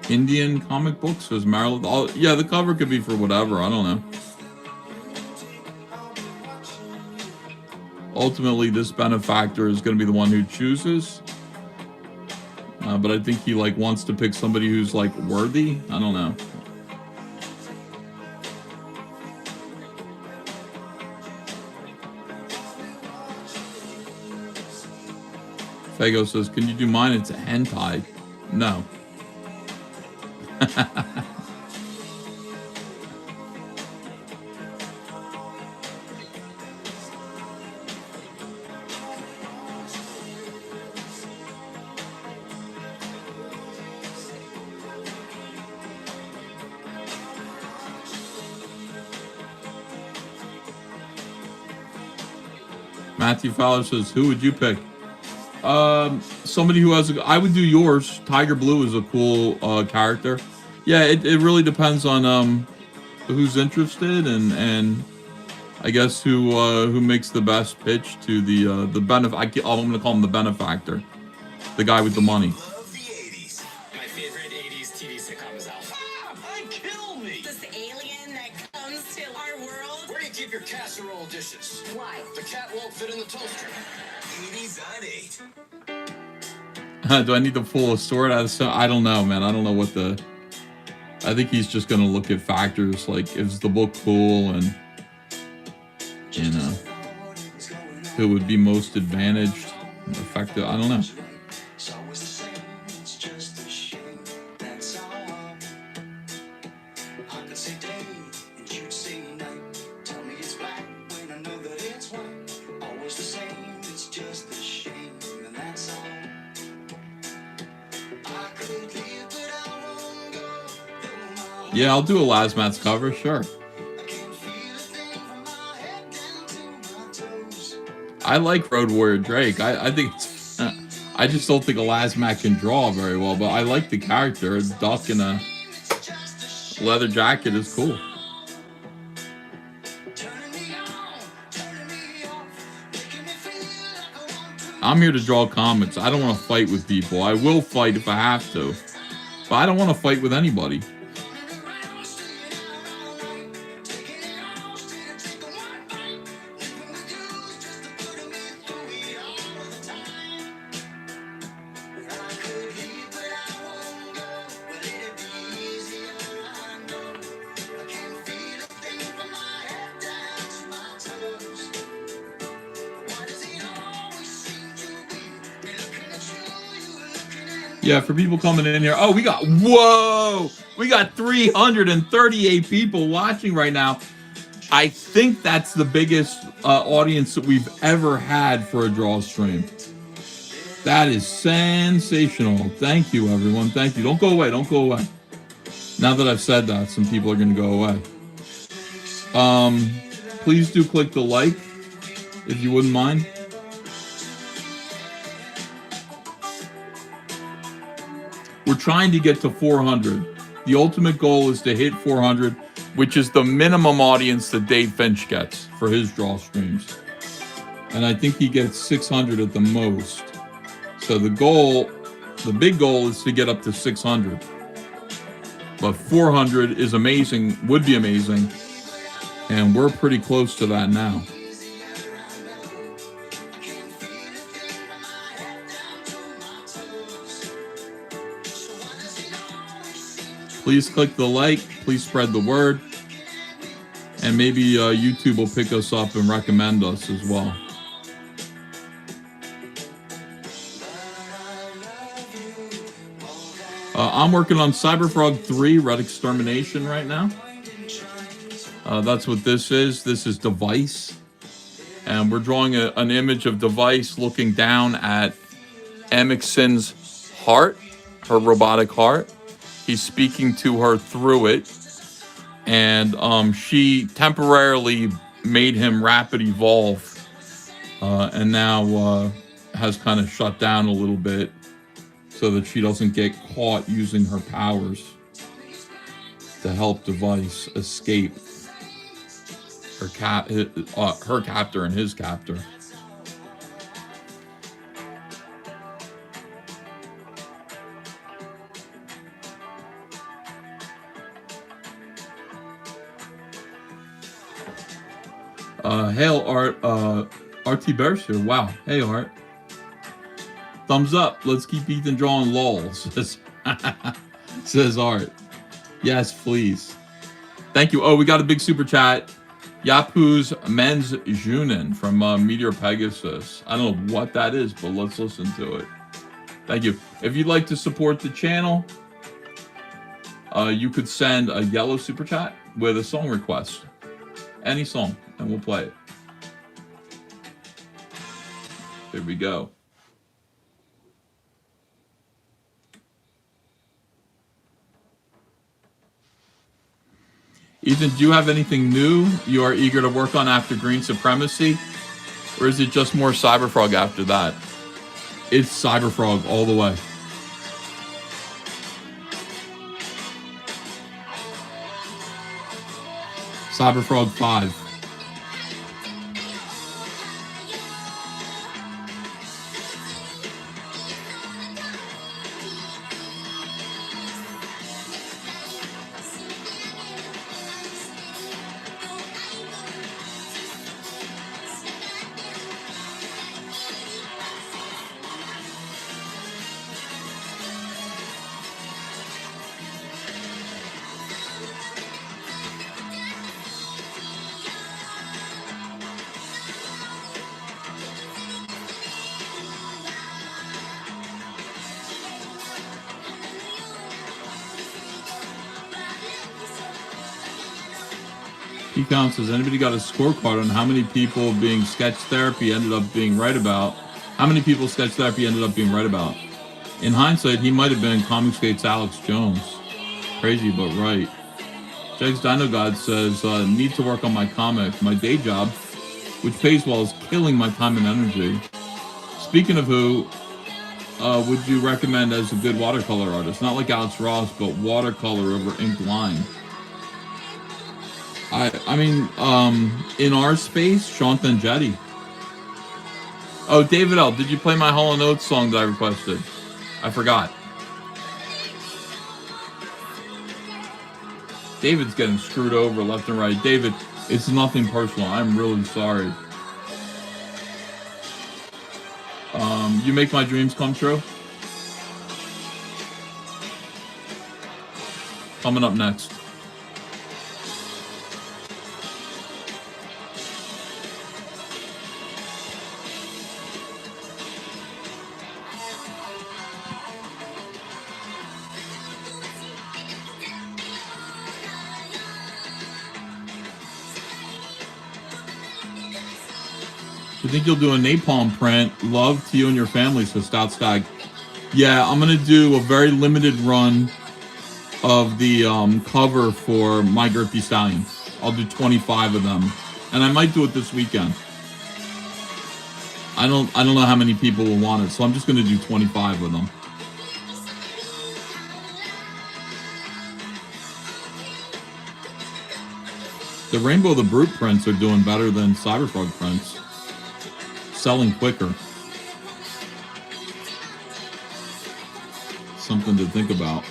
Indian comic books, says Marilyn. Oh, yeah, the cover could be for whatever. I don't know. Ultimately, this benefactor is going to be the one who chooses. But I think he like wants to pick somebody who's like worthy. I don't know. Fago says, "Can you do mine? It's a hentai." No. Matthew Fowler says, "Who would you pick?" Somebody who has I would do yours. Tiger Blue is a cool character. Yeah, it really depends on who's interested and I guess who makes the best pitch to the I'm gonna call him the benefactor, the guy with the money. Love the 80s. My favorite 80s TV sitcom is Alpha. Kill me! This alien that comes to our world. Where do you keep your casserole dishes? Why? The cat won't fit in the toaster. 80s on 8. Do I need to pull a sword out of I don't know, man. I don't know what the... I think he's just going to look at factors like, is the book cool and, you know, who would be most advantaged, effective. I don't know. Yeah, I'll do a Lazmat's cover, sure. I like Road Warrior Drake. I think it's, I just don't think a Lazmat can draw very well, but I like the character. A duck in a leather jacket is cool. I'm here to draw comics. I don't want to fight with people. I will fight if I have to, but I don't want to fight with anybody. Yeah, for people coming in here. Oh, we got 338 people watching right now. I think that's the biggest audience that we've ever had for a draw stream. That is sensational. Thank you, everyone. Thank you. Don't go away. Don't go away. Now that I've said that, some people are going to go away. Please do click the like, if you wouldn't mind. We're trying to get to 400. The ultimate goal is to hit 400, which is the minimum audience that Dave Finch gets for his draw streams. And I think he gets 600 at the most. So the goal, the big goal is to get up to 600. But 400 is amazing, would be amazing. And we're pretty close to that now. Please click the like, please spread the word. And maybe YouTube will pick us up and recommend us as well. I'm working on CyberFrog 3 Red Extermination right now. That's what this is. This is Device. And we're drawing an image of Device looking down at Amik's heart, her robotic heart. He's speaking to her through it. And she temporarily made him rapid evolve. And now has kind of shut down a little bit so that she doesn't get caught using her powers to help Device escape her captor and his captor. Hail Art, RT Bears here. Wow. Hey Art. Thumbs up. Let's keep Ethan drawing lols. Says Art. Yes, please. Thank you. Oh, we got a big super chat. Yapu's Men's Junin from Meteor Pegasus. I don't know what that is, but let's listen to it. Thank you. If you'd like to support the channel, you could send a yellow super chat with a song request. Any song, and we'll play it. Here we go. Ethan, do you have anything new you are eager to work on after Green Supremacy? Or is it just more CyberFrog after that? It's CyberFrog all the way. CyberFrog 5. Econ says, anybody got a scorecard on how many people being sketch therapy ended up being right about? How many people sketch therapy ended up being right about? In hindsight, he might have been ComicsGate's Alex Jones. Crazy, but right. Jegs Dino God says, need to work on my comic. My day job, which pays well, is killing my time and energy. Speaking of who, would you recommend as a good watercolor artist? Not like Alex Ross, but watercolor over ink line. I mean, in our space, Sean Thangetti. Oh, David L., did you play my Hall & Oates song that I requested? I forgot. David's getting screwed over left and right. David, it's nothing personal. I'm really sorry. You make my dreams come true? Coming up next. think you'll do a napalm print. Love to you and your family, says Stout Sky. Yeah, I'm going to do a very limited run of the cover for My Girthy Stallion. I'll do 25 of them. And I might do it this weekend. I don't know how many people will want it, so I'm just going to do 25 of them. The Rainbow the Brute prints are doing better than CyberFrog prints. Selling quicker. Something to think about.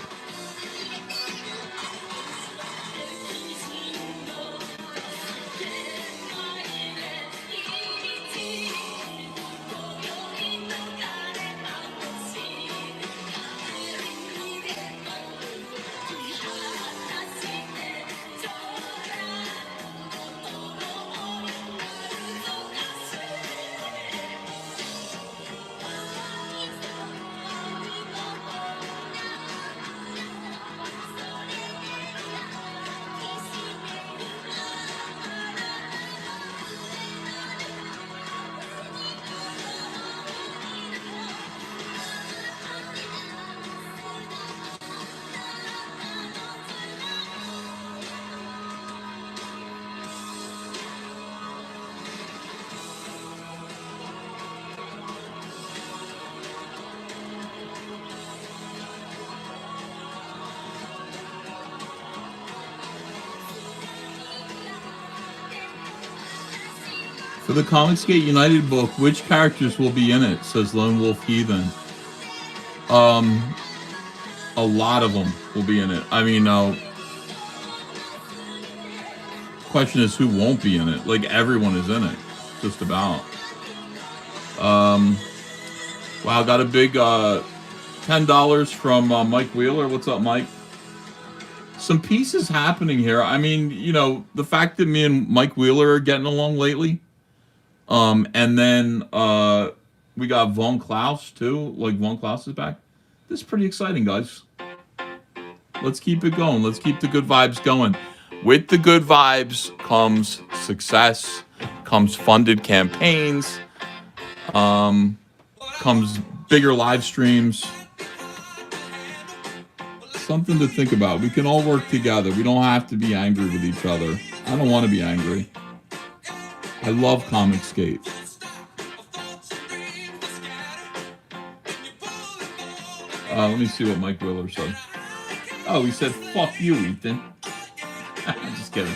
For the ComicsGate United book, which characters will be in it, says Lone Wolf Heathen. A lot of them will be in it. I mean, question is who won't be in it. Like, everyone is in it, just about. Wow, got a big $10 from Mike Wheeler. What's up, Mike? Some pieces happening here. I mean, you know, the fact that me and Mike Wheeler are getting along lately. And then we got Von Klaus too. Like, Von Klaus is back. This is pretty exciting, guys. Let's keep it going. Let's keep the good vibes going. With the good vibes comes success, comes funded campaigns, comes bigger live streams. Something to think about. We can all work together. We don't have to be angry with each other. I don't want to be angry. I love ComicsGate. Let me see what Mike Wheeler said. Oh, he said, fuck you, Ethan. Just kidding.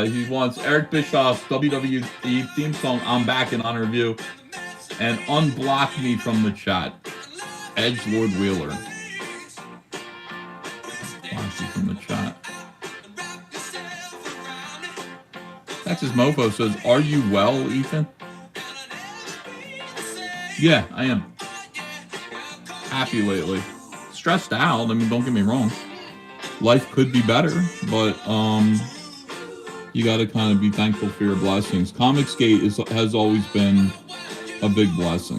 He wants Eric Bischoff's WWE theme song, I'm Back, in honor of you. And unblock me from the chat. Edgelord Wheeler. Block you from the chat. Texas Mofo says, are you well, Ethan? Yeah, I am. Happy lately. Stressed out, I mean, don't get me wrong. Life could be better, but you got to kind of be thankful for your blessings. ComicsGate has always been a big blessing.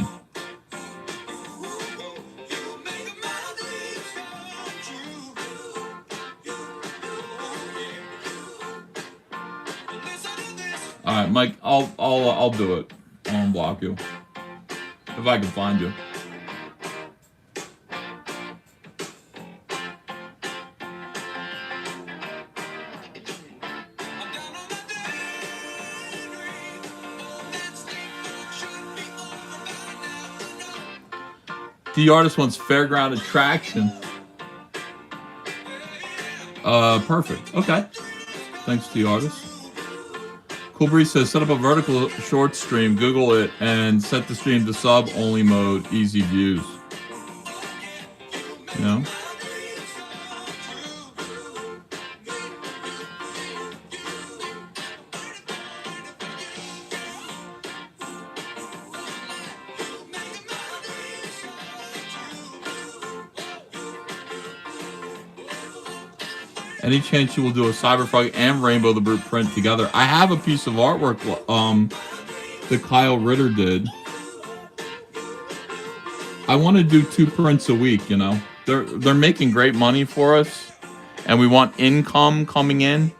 All right, Mike, I'll do it. I'll unblock you if I can find you. The artist wants fairground attraction. Perfect. Okay. Thanks to the artist. Cool Breeze says, set up a vertical short stream, Google it, and set the stream to sub-only mode, easy views. You know? Any chance you will do a CyberFrog and Rainbow the Brute print together? I have a piece of artwork that Kyle Ritter did. I want to do 2 prints a week, you know. They're making great money for us, and we want income coming in.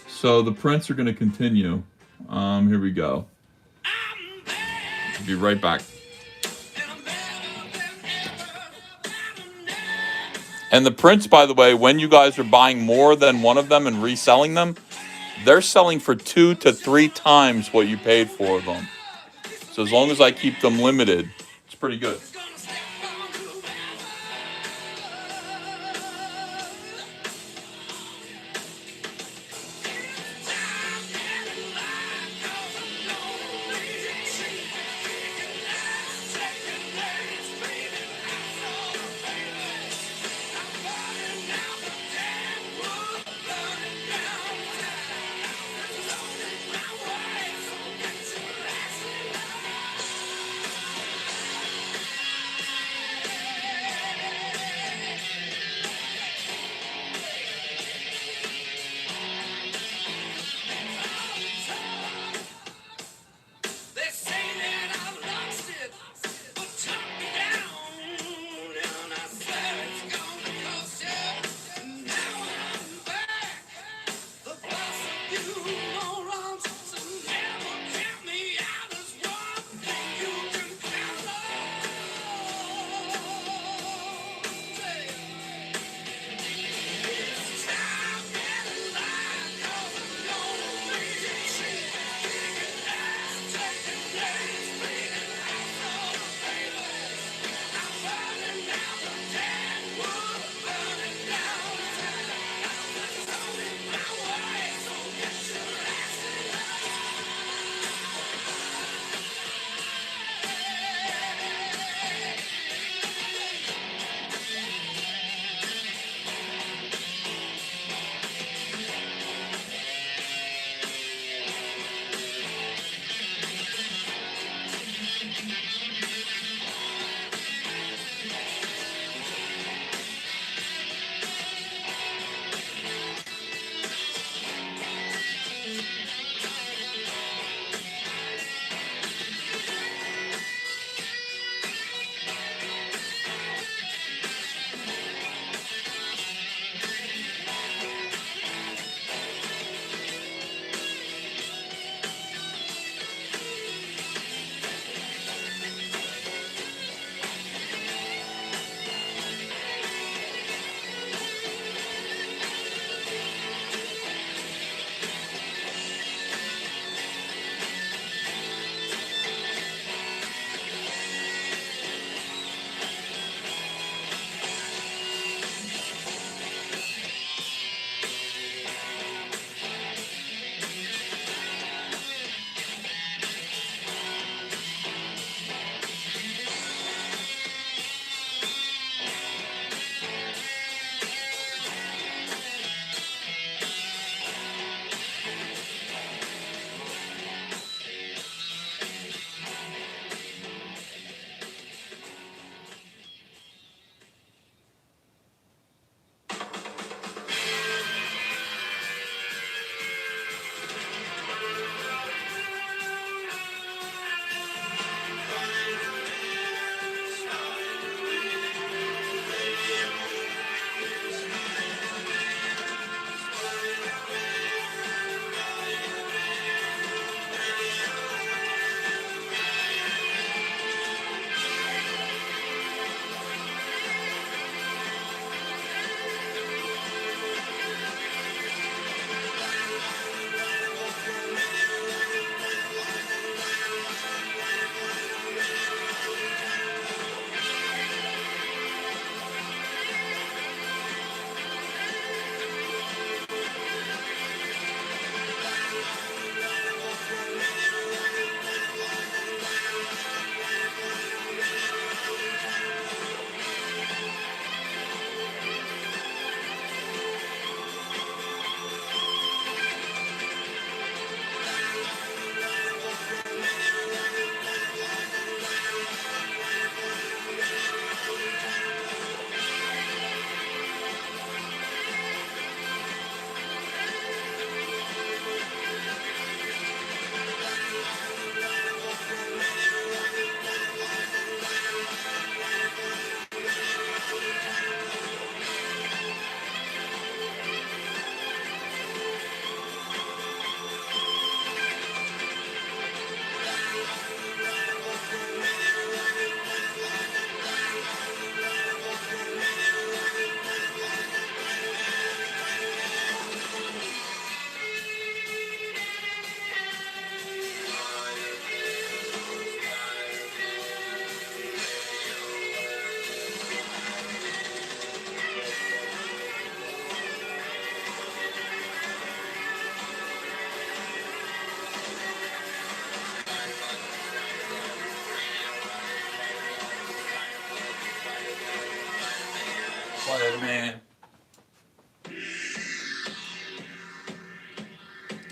So the prints are going to continue. Here we go. Be right back. And the prints, by the way, when you guys are buying more than one of them and reselling them, they're selling for 2 to 3 times what you paid for them. So as long as I keep them limited, it's pretty good.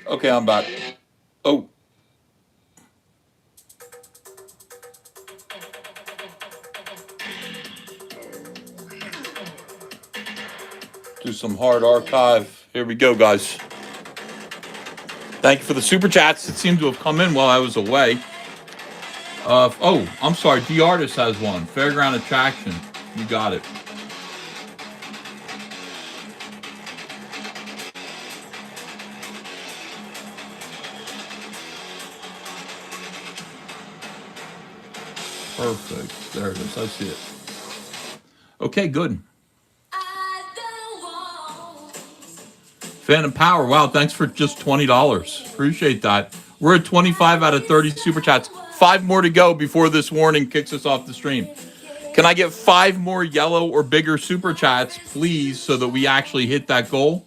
Okay, I'm back. Oh. Do some hard archive. Here we go, guys. Thank you for the super chats. It seemed to have come in while I was away. Oh, I'm sorry. D Artist has one. Fairground Attraction. You got it. Perfect. There it is. I see it. Okay, good. Phantom Power. Wow, thanks for just $20. Appreciate that. We're at 25 out of 30 super chats. 5 more to go before this warning kicks us off the stream. Can I get 5 more yellow or bigger super chats, please, so that we actually hit that goal?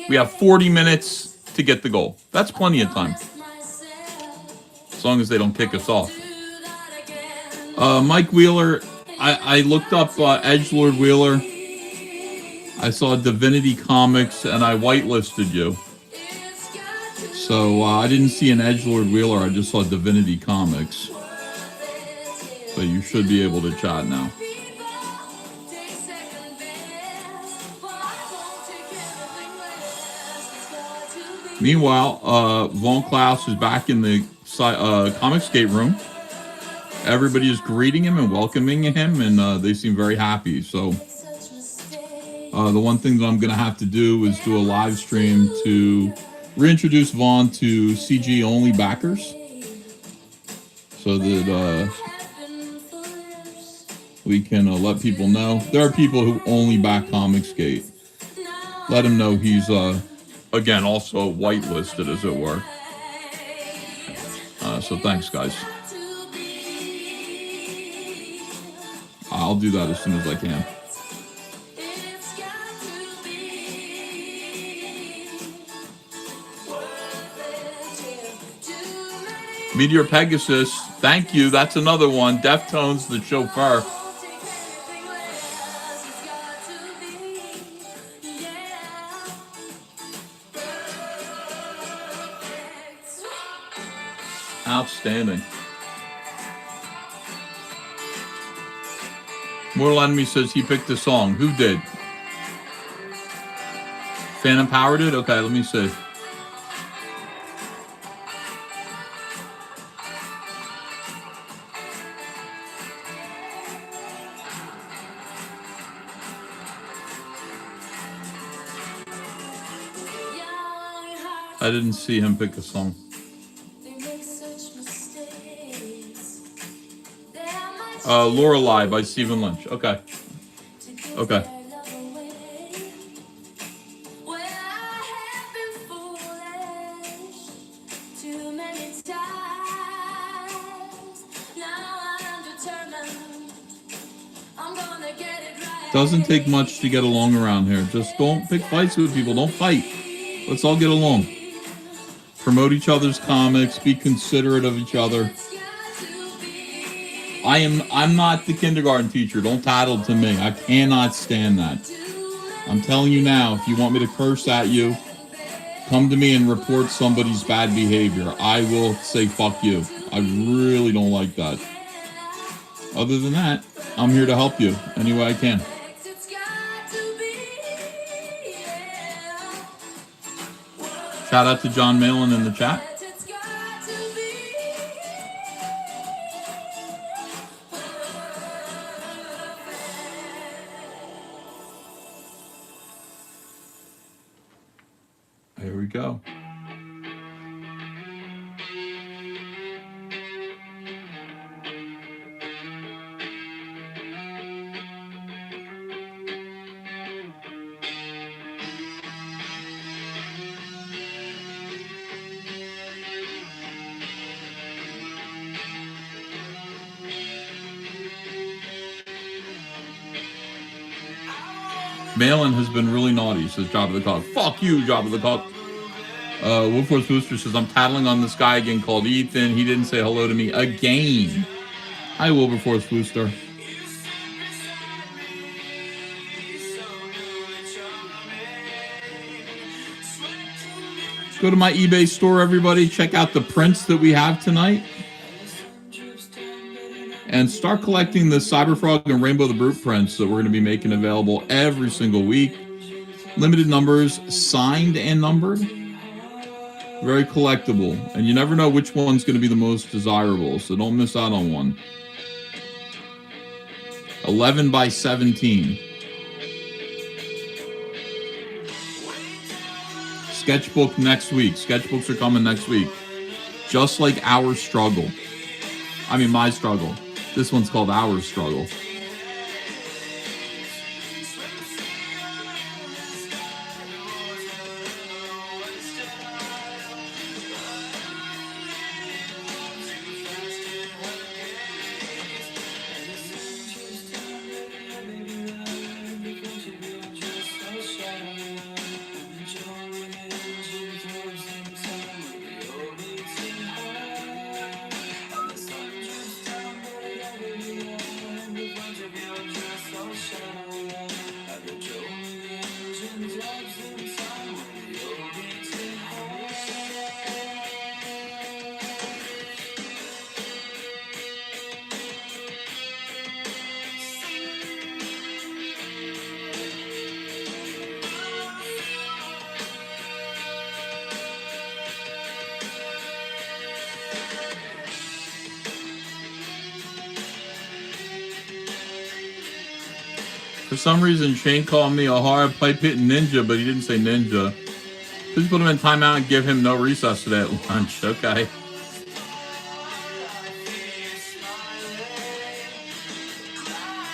We have 40 minutes to get the goal. That's plenty of time. As long as they don't kick us off. Mike Wheeler, I looked up Edgelord Wheeler. I saw Divinity Comics, and I whitelisted you. So I didn't see an Edgelord Wheeler. I just saw Divinity Comics. But you should be able to chat now. Meanwhile, Von Klaus is back in the ComicsGate room. Everybody is greeting him and welcoming him, and they seem very happy. So the one thing that I'm going to have to do is do a live stream to reintroduce Vaughn to CG only backers, so that we can let people know. There are people who only back ComicsGate. Let him know he's again also whitelisted, as it were. So thanks, guys. I'll do that as soon as I can. Meteor Pegasus, thank you. That's another one. Deftones, the chauffeur. Outstanding. Mortal Enemy says he picked the song. Who did? Phantom Power did? Okay, let me see. I didn't see him pick a song. Lorelei by Stephen Lynch. Okay. Okay. Doesn't take much to get along around here. Just don't pick fights with people. Don't fight. Let's all get along. Promote each other's comics. Be considerate of each other. I'm not the kindergarten teacher. Don't tattle to me. I cannot stand that. I'm telling you now, if you want me to curse at you, come to me and report somebody's bad behavior. I will say fuck you. I really don't like that. Other than that, I'm here to help you any way I can. Shout out to John Malin in the chat. Here we go. Malin has been really naughty, says Job of the Cog. Fuck you, Job of the Cog. Wilforce Booster says, I'm tattling on this guy again called Ethan. He didn't say hello to me again. Hi, Wilberforce Booster. Go to my eBay store, everybody. Check out the prints that we have tonight. And start collecting the CyberFrog and Rainbow the Brute prints that we're going to be making available every single week. Limited numbers, signed and numbered. Very collectible. And you never know which one's going to be the most desirable, so don't miss out on one. 11 by 17. Sketchbook next week. Sketchbooks are coming next week. Just like Our Struggle. I mean, My Struggle. This one's called Our Struggle. For some reason, Shane called me a hard pipe hitting ninja, but he didn't say ninja. Please put him in timeout and give him no recess today at lunch. Okay.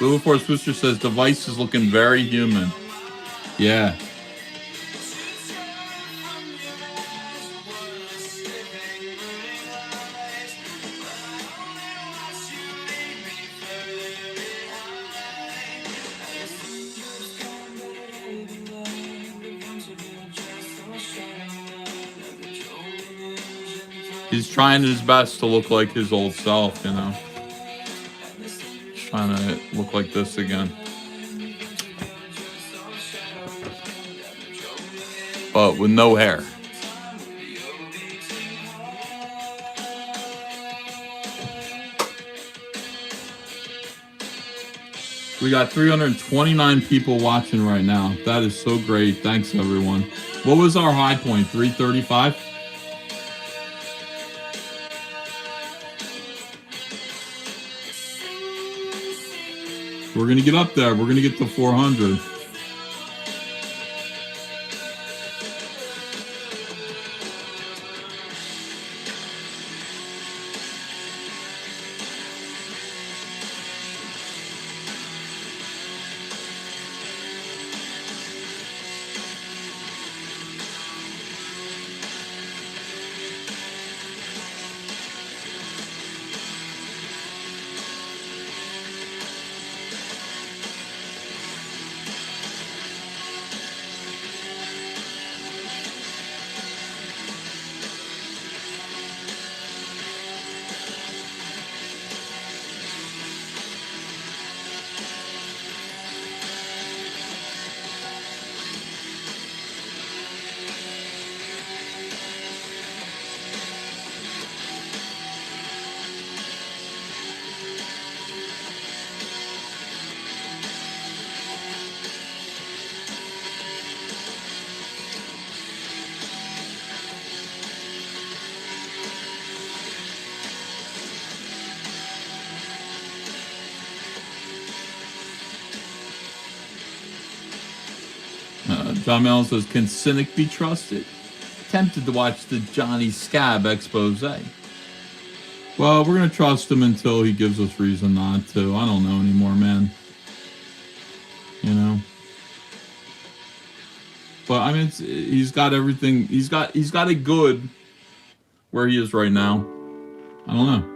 Wilberforce Booster says device is looking very human. Yeah. He's trying his best to look like his old self, you know. He's trying to look like this again. But with no hair. We got 329 people watching right now. That is so great. Thanks, everyone. What was our high point? 335? We're going to get up there. We're going to get to 400. John Mellon says, can Cynic be trusted? Tempted to watch the Johnny Scab expose. Well, we're going to trust him until he gives us reason not to. I don't know anymore, man. You know? But, I mean, he's got everything. He's got it good where he is right now. I don't know.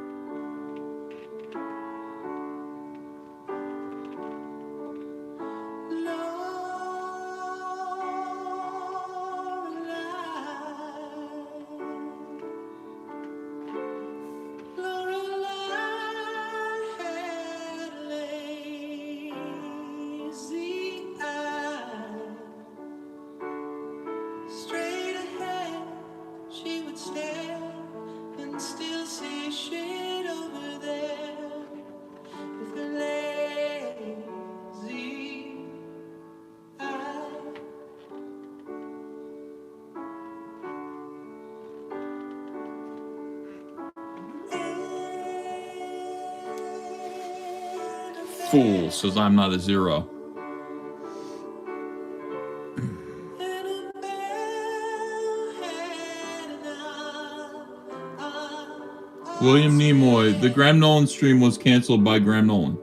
fool says I'm not a zero. William Nimoy. The Graham Nolan stream was canceled by Graham Nolan.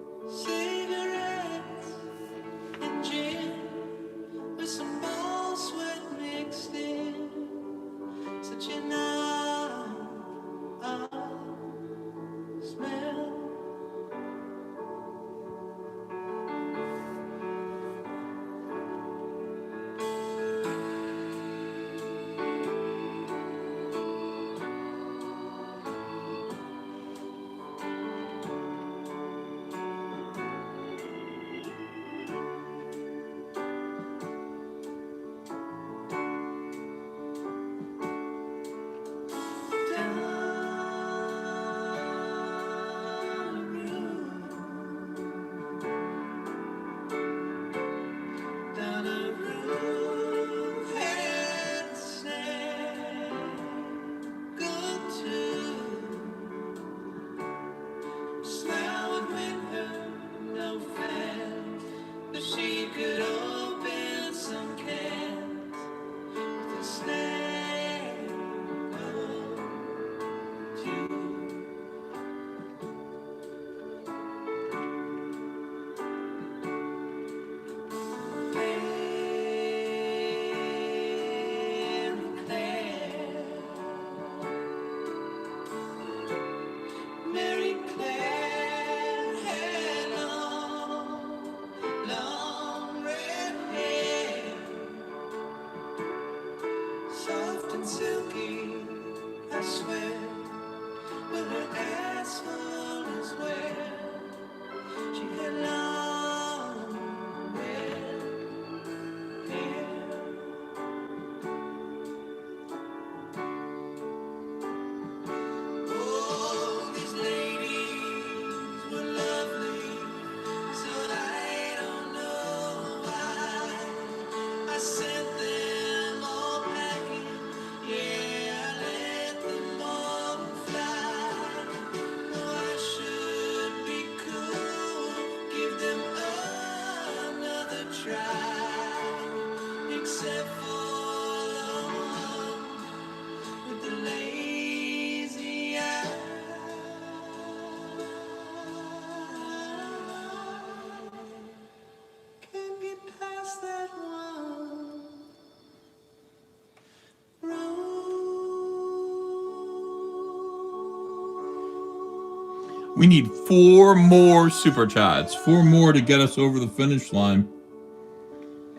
We need 4 more super chats. 4 more to get us over the finish line.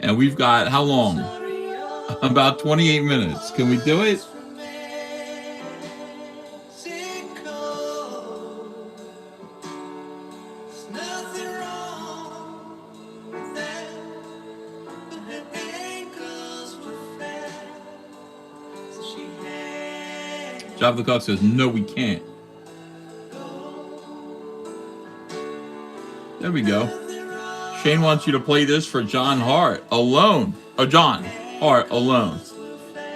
And we've got how long? About 28 minutes. Can we do it? Job the Cock says, no, we can't. There we go. Shane wants you to play this for John Hart alone. Oh, John Hart alone.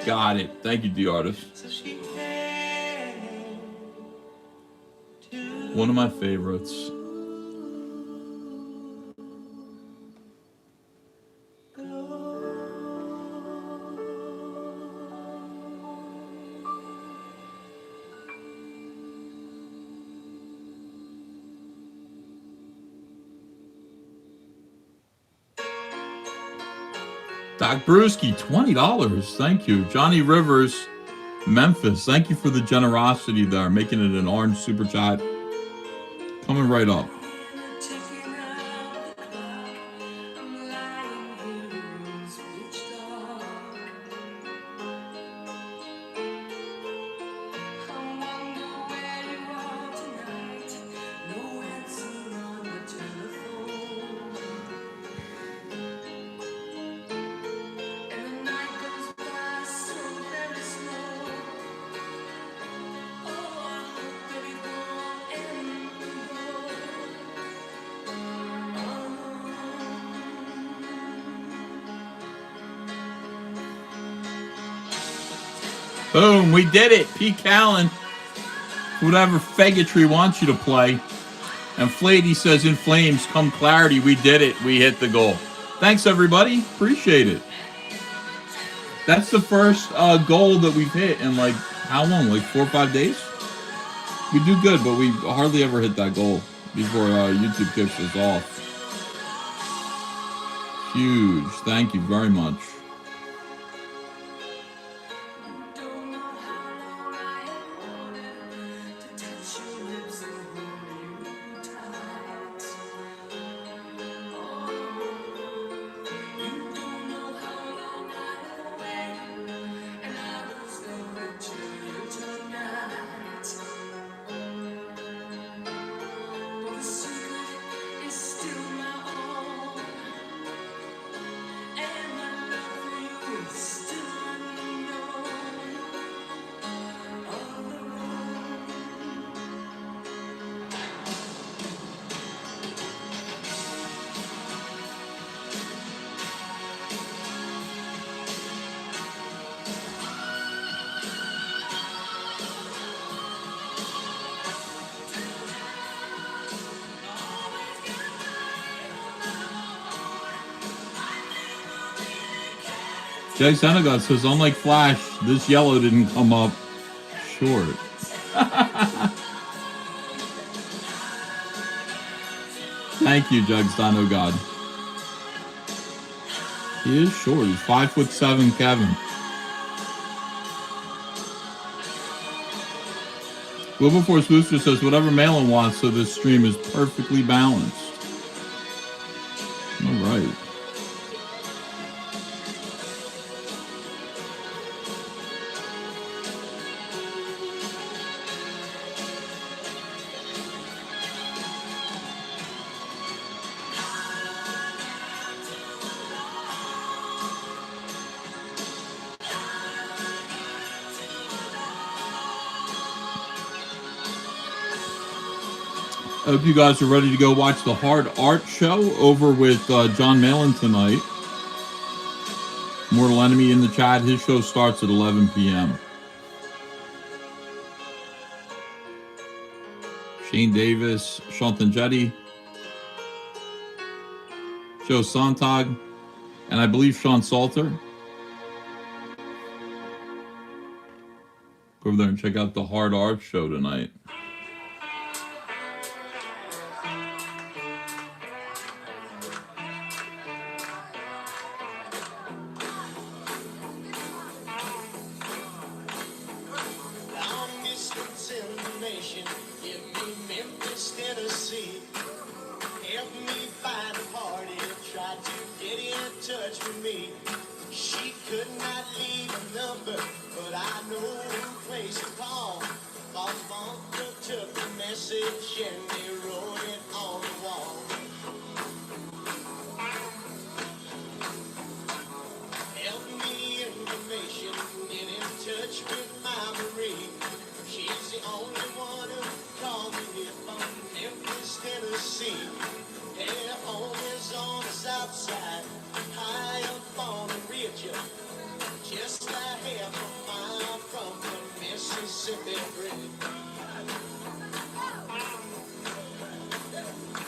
Got it. Thank you, the artist. One of my favorites. Doc Brewski, $20. Thank you. Johnny Rivers, Memphis. Thank you for the generosity there, making it an orange super chat. Coming right up. Boom, we did it. Pete Callen, whatever faggotry wants you to play. And Flady says, in flames, come clarity. We did it. We hit the goal. Thanks, everybody. Appreciate it. That's the first goal that we've hit in like, how long? Like 4 or 5 days? We do good, but we hardly ever hit that goal before YouTube kicks us off. Huge. Thank you very much. Jay Senegal says, unlike Flash, this yellow didn't come up short. Thank you, Jugs Dino God. He is short. He's 5'7", Kevin. Wilberforce Booster says, whatever Malin wants, so this stream is perfectly balanced. All right. I hope you guys are ready to go watch the Hard Art Show over with John Malin tonight. Mortal Enemy in the chat. His show starts at 11 p.m. Shane Davis, Shantan Jetty, Joe Sontag, and I believe Sean Salter. Go over there and check out the Hard Art Show tonight.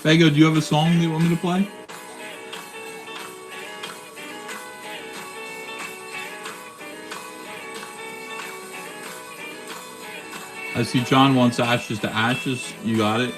Fago, do you have a song you want me to play? I see John wants Ashes to Ashes. You got it.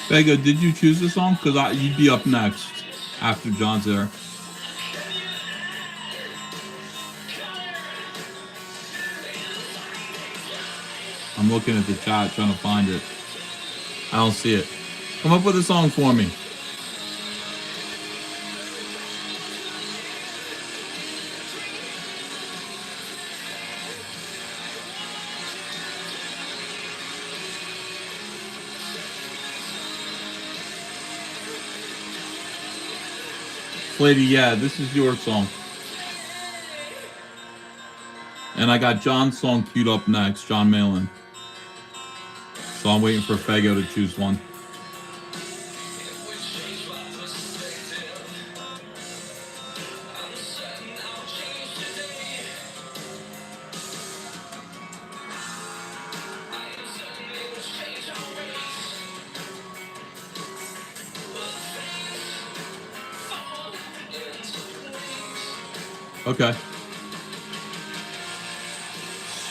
Vega, did you choose the song? Because you'd be up next after John's there. I'm looking at the chat trying to find it. I don't see it. Come up with a song for me. Lady, yeah, this is your song. And I got John's song queued up next, John Malin. So I'm waiting for Fego to choose one. Okay.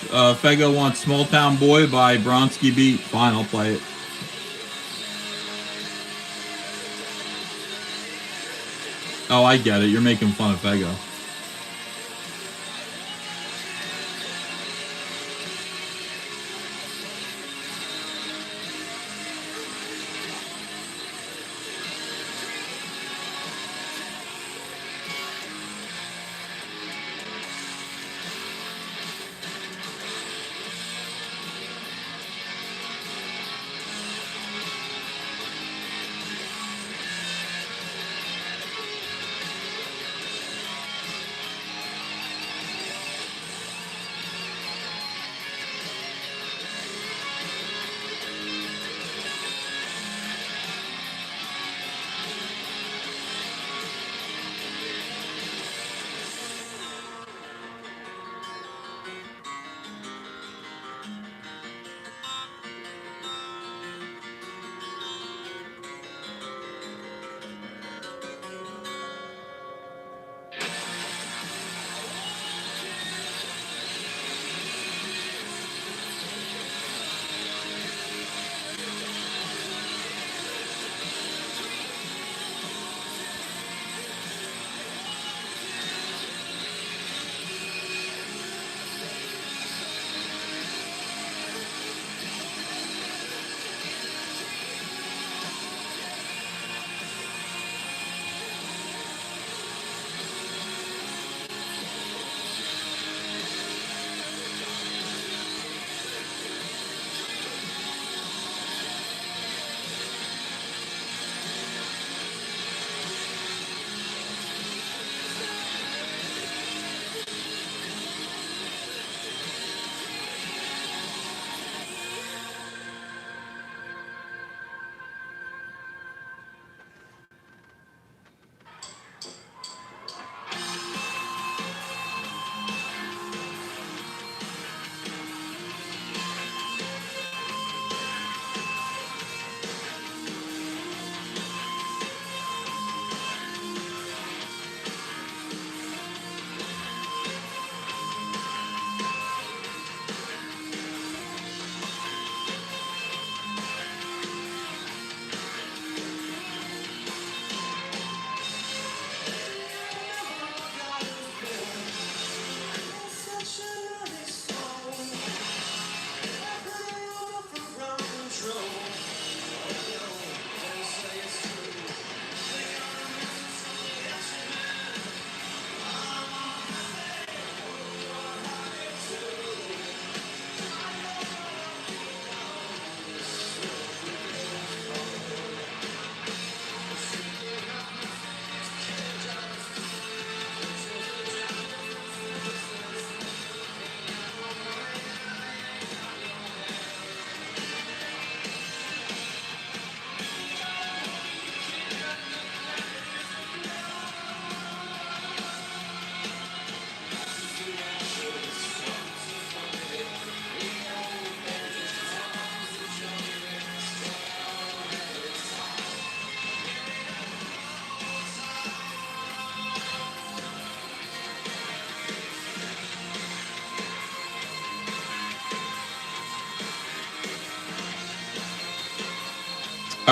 Fego wants Small Town Boy by Bronski Beat. Fine, I'll play it. Oh, I get it. You're making fun of Fego.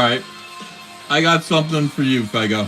All right. I got something for you, Fego.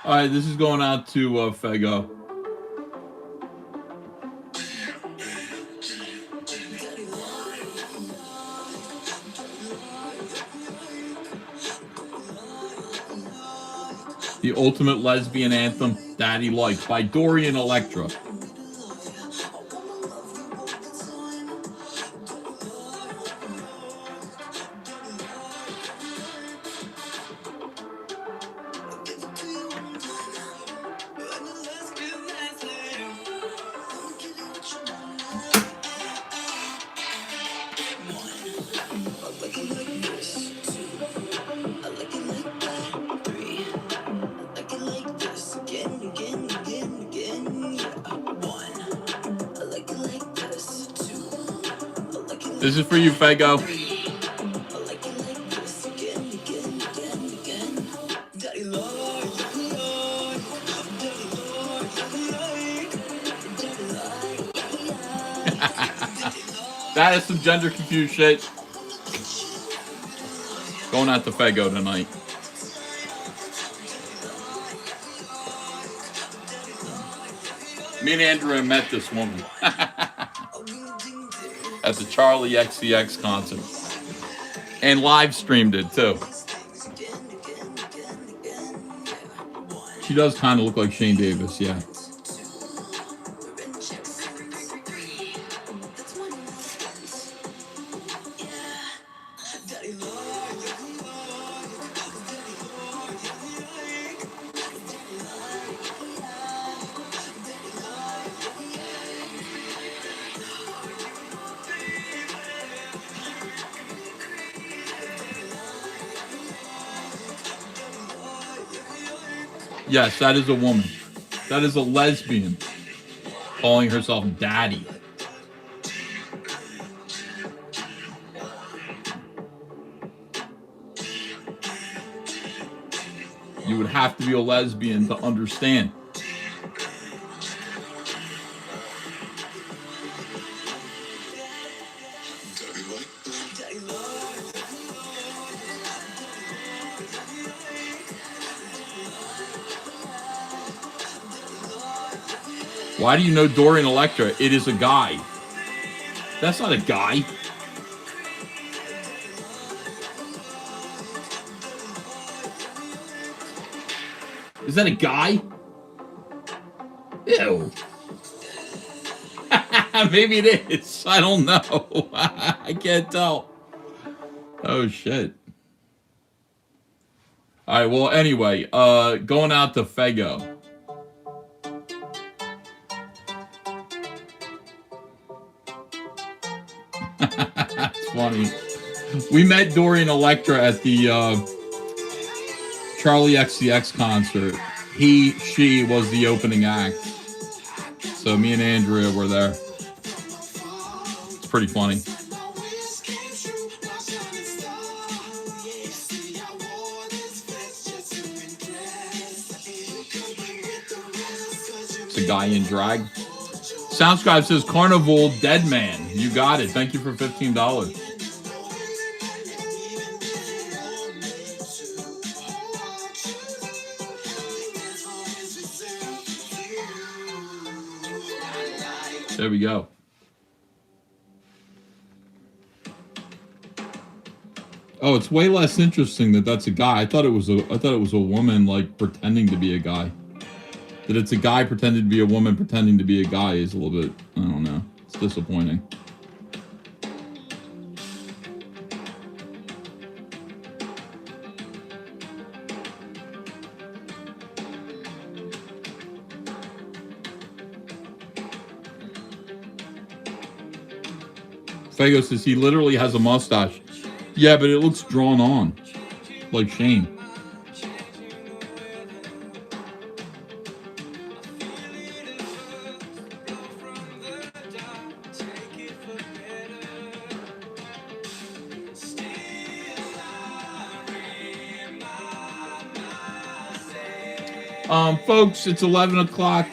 All right, this is going out to Fego. The ultimate lesbian anthem, Daddy Likes, by Dorian Electra. This is for you, Fego. That is some gender confused shit. Going out to Fego tonight. Me and Andrew met this woman at the Charlie XCX concert. And live streamed it too. She does kind of look like Shane Davis, yeah. Yes, that is a woman. That is a lesbian calling herself daddy. You would have to be a lesbian to understand. Why do you know Dorian Electra? It is a guy. That's not a guy. Is that a guy? Ew. Maybe it is. I don't know. I can't tell. Oh, shit. All right, well, anyway, going out to Fego. That's funny. We met Dorian Electra at the Charlie XCX concert. She was the opening act. So me and Andrea were there. It's pretty funny. It's a guy in drag. Soundscribe says Carnival Dead Man. You got it. Thank you for $15. There we go. Oh, it's way less interesting that that's a guy. I thought it was a woman like pretending to be a guy. That it's a guy pretending to be a woman pretending to be a guy is a little bit, I don't know. It's disappointing. Fago says he literally has a mustache. Yeah, but it looks drawn on. Like Shane. Folks, it's 11 o'clock.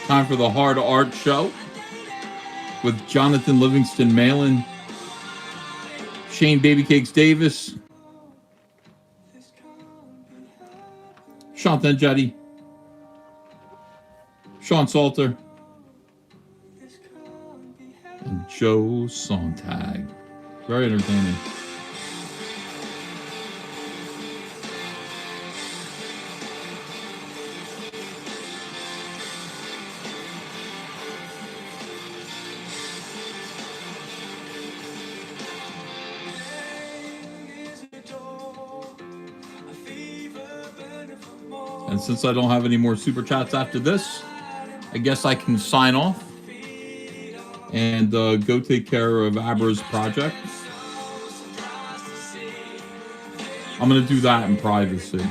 Time for the Hard Art Show with Jonathan Livingston Malin, Shane Babycakes Davis, Sean Tenjetti, Sean Salter, and Joe Sontag. Very entertaining. And since I don't have any more super chats after this, I guess I can sign off and go take care of Abra's project. I'm going to do that in privacy.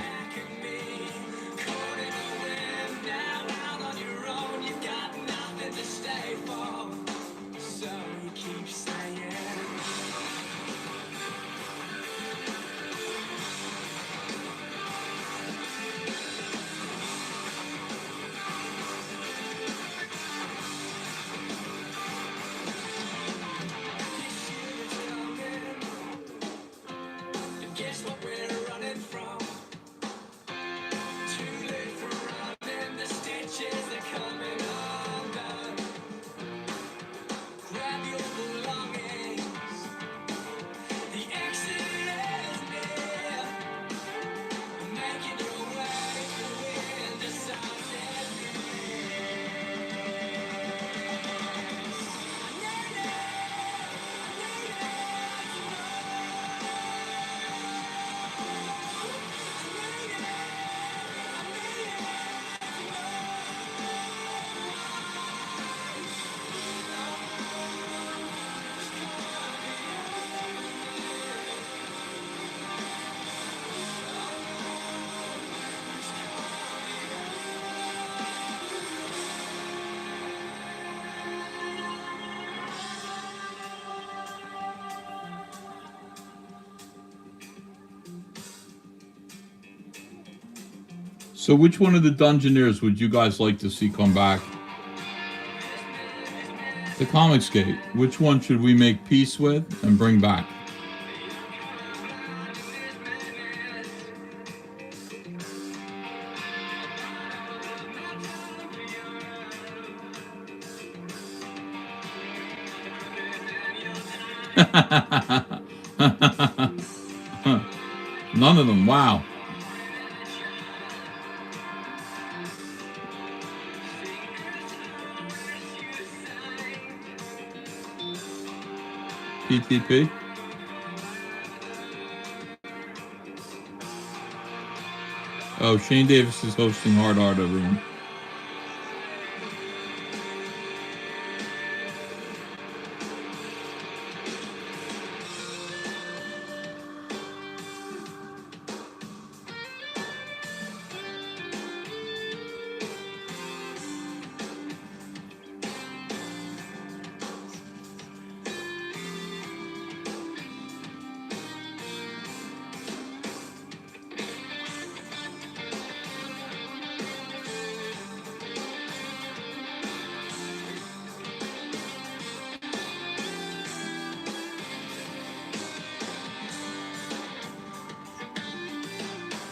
So which one of the Dungeoneers would you guys like to see come back The ComicsGate. Which one should we make peace with and bring back? None of them. Wow. PTP. Oh, Shane Davis is hosting Hard Art, everyone.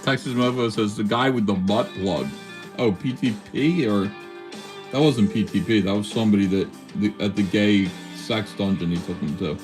Texas Mofo says the guy with the butt plug. Oh, PTP, or that wasn't PTP. That was somebody that at the gay sex dungeon he took him to.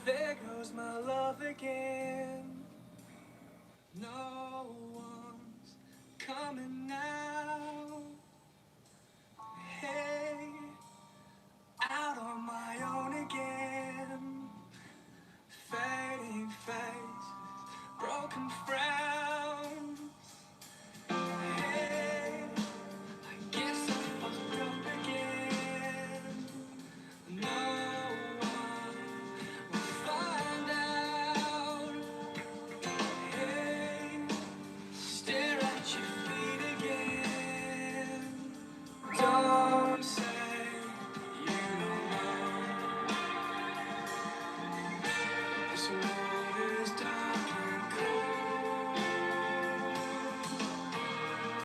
There goes my love again. No one's coming out.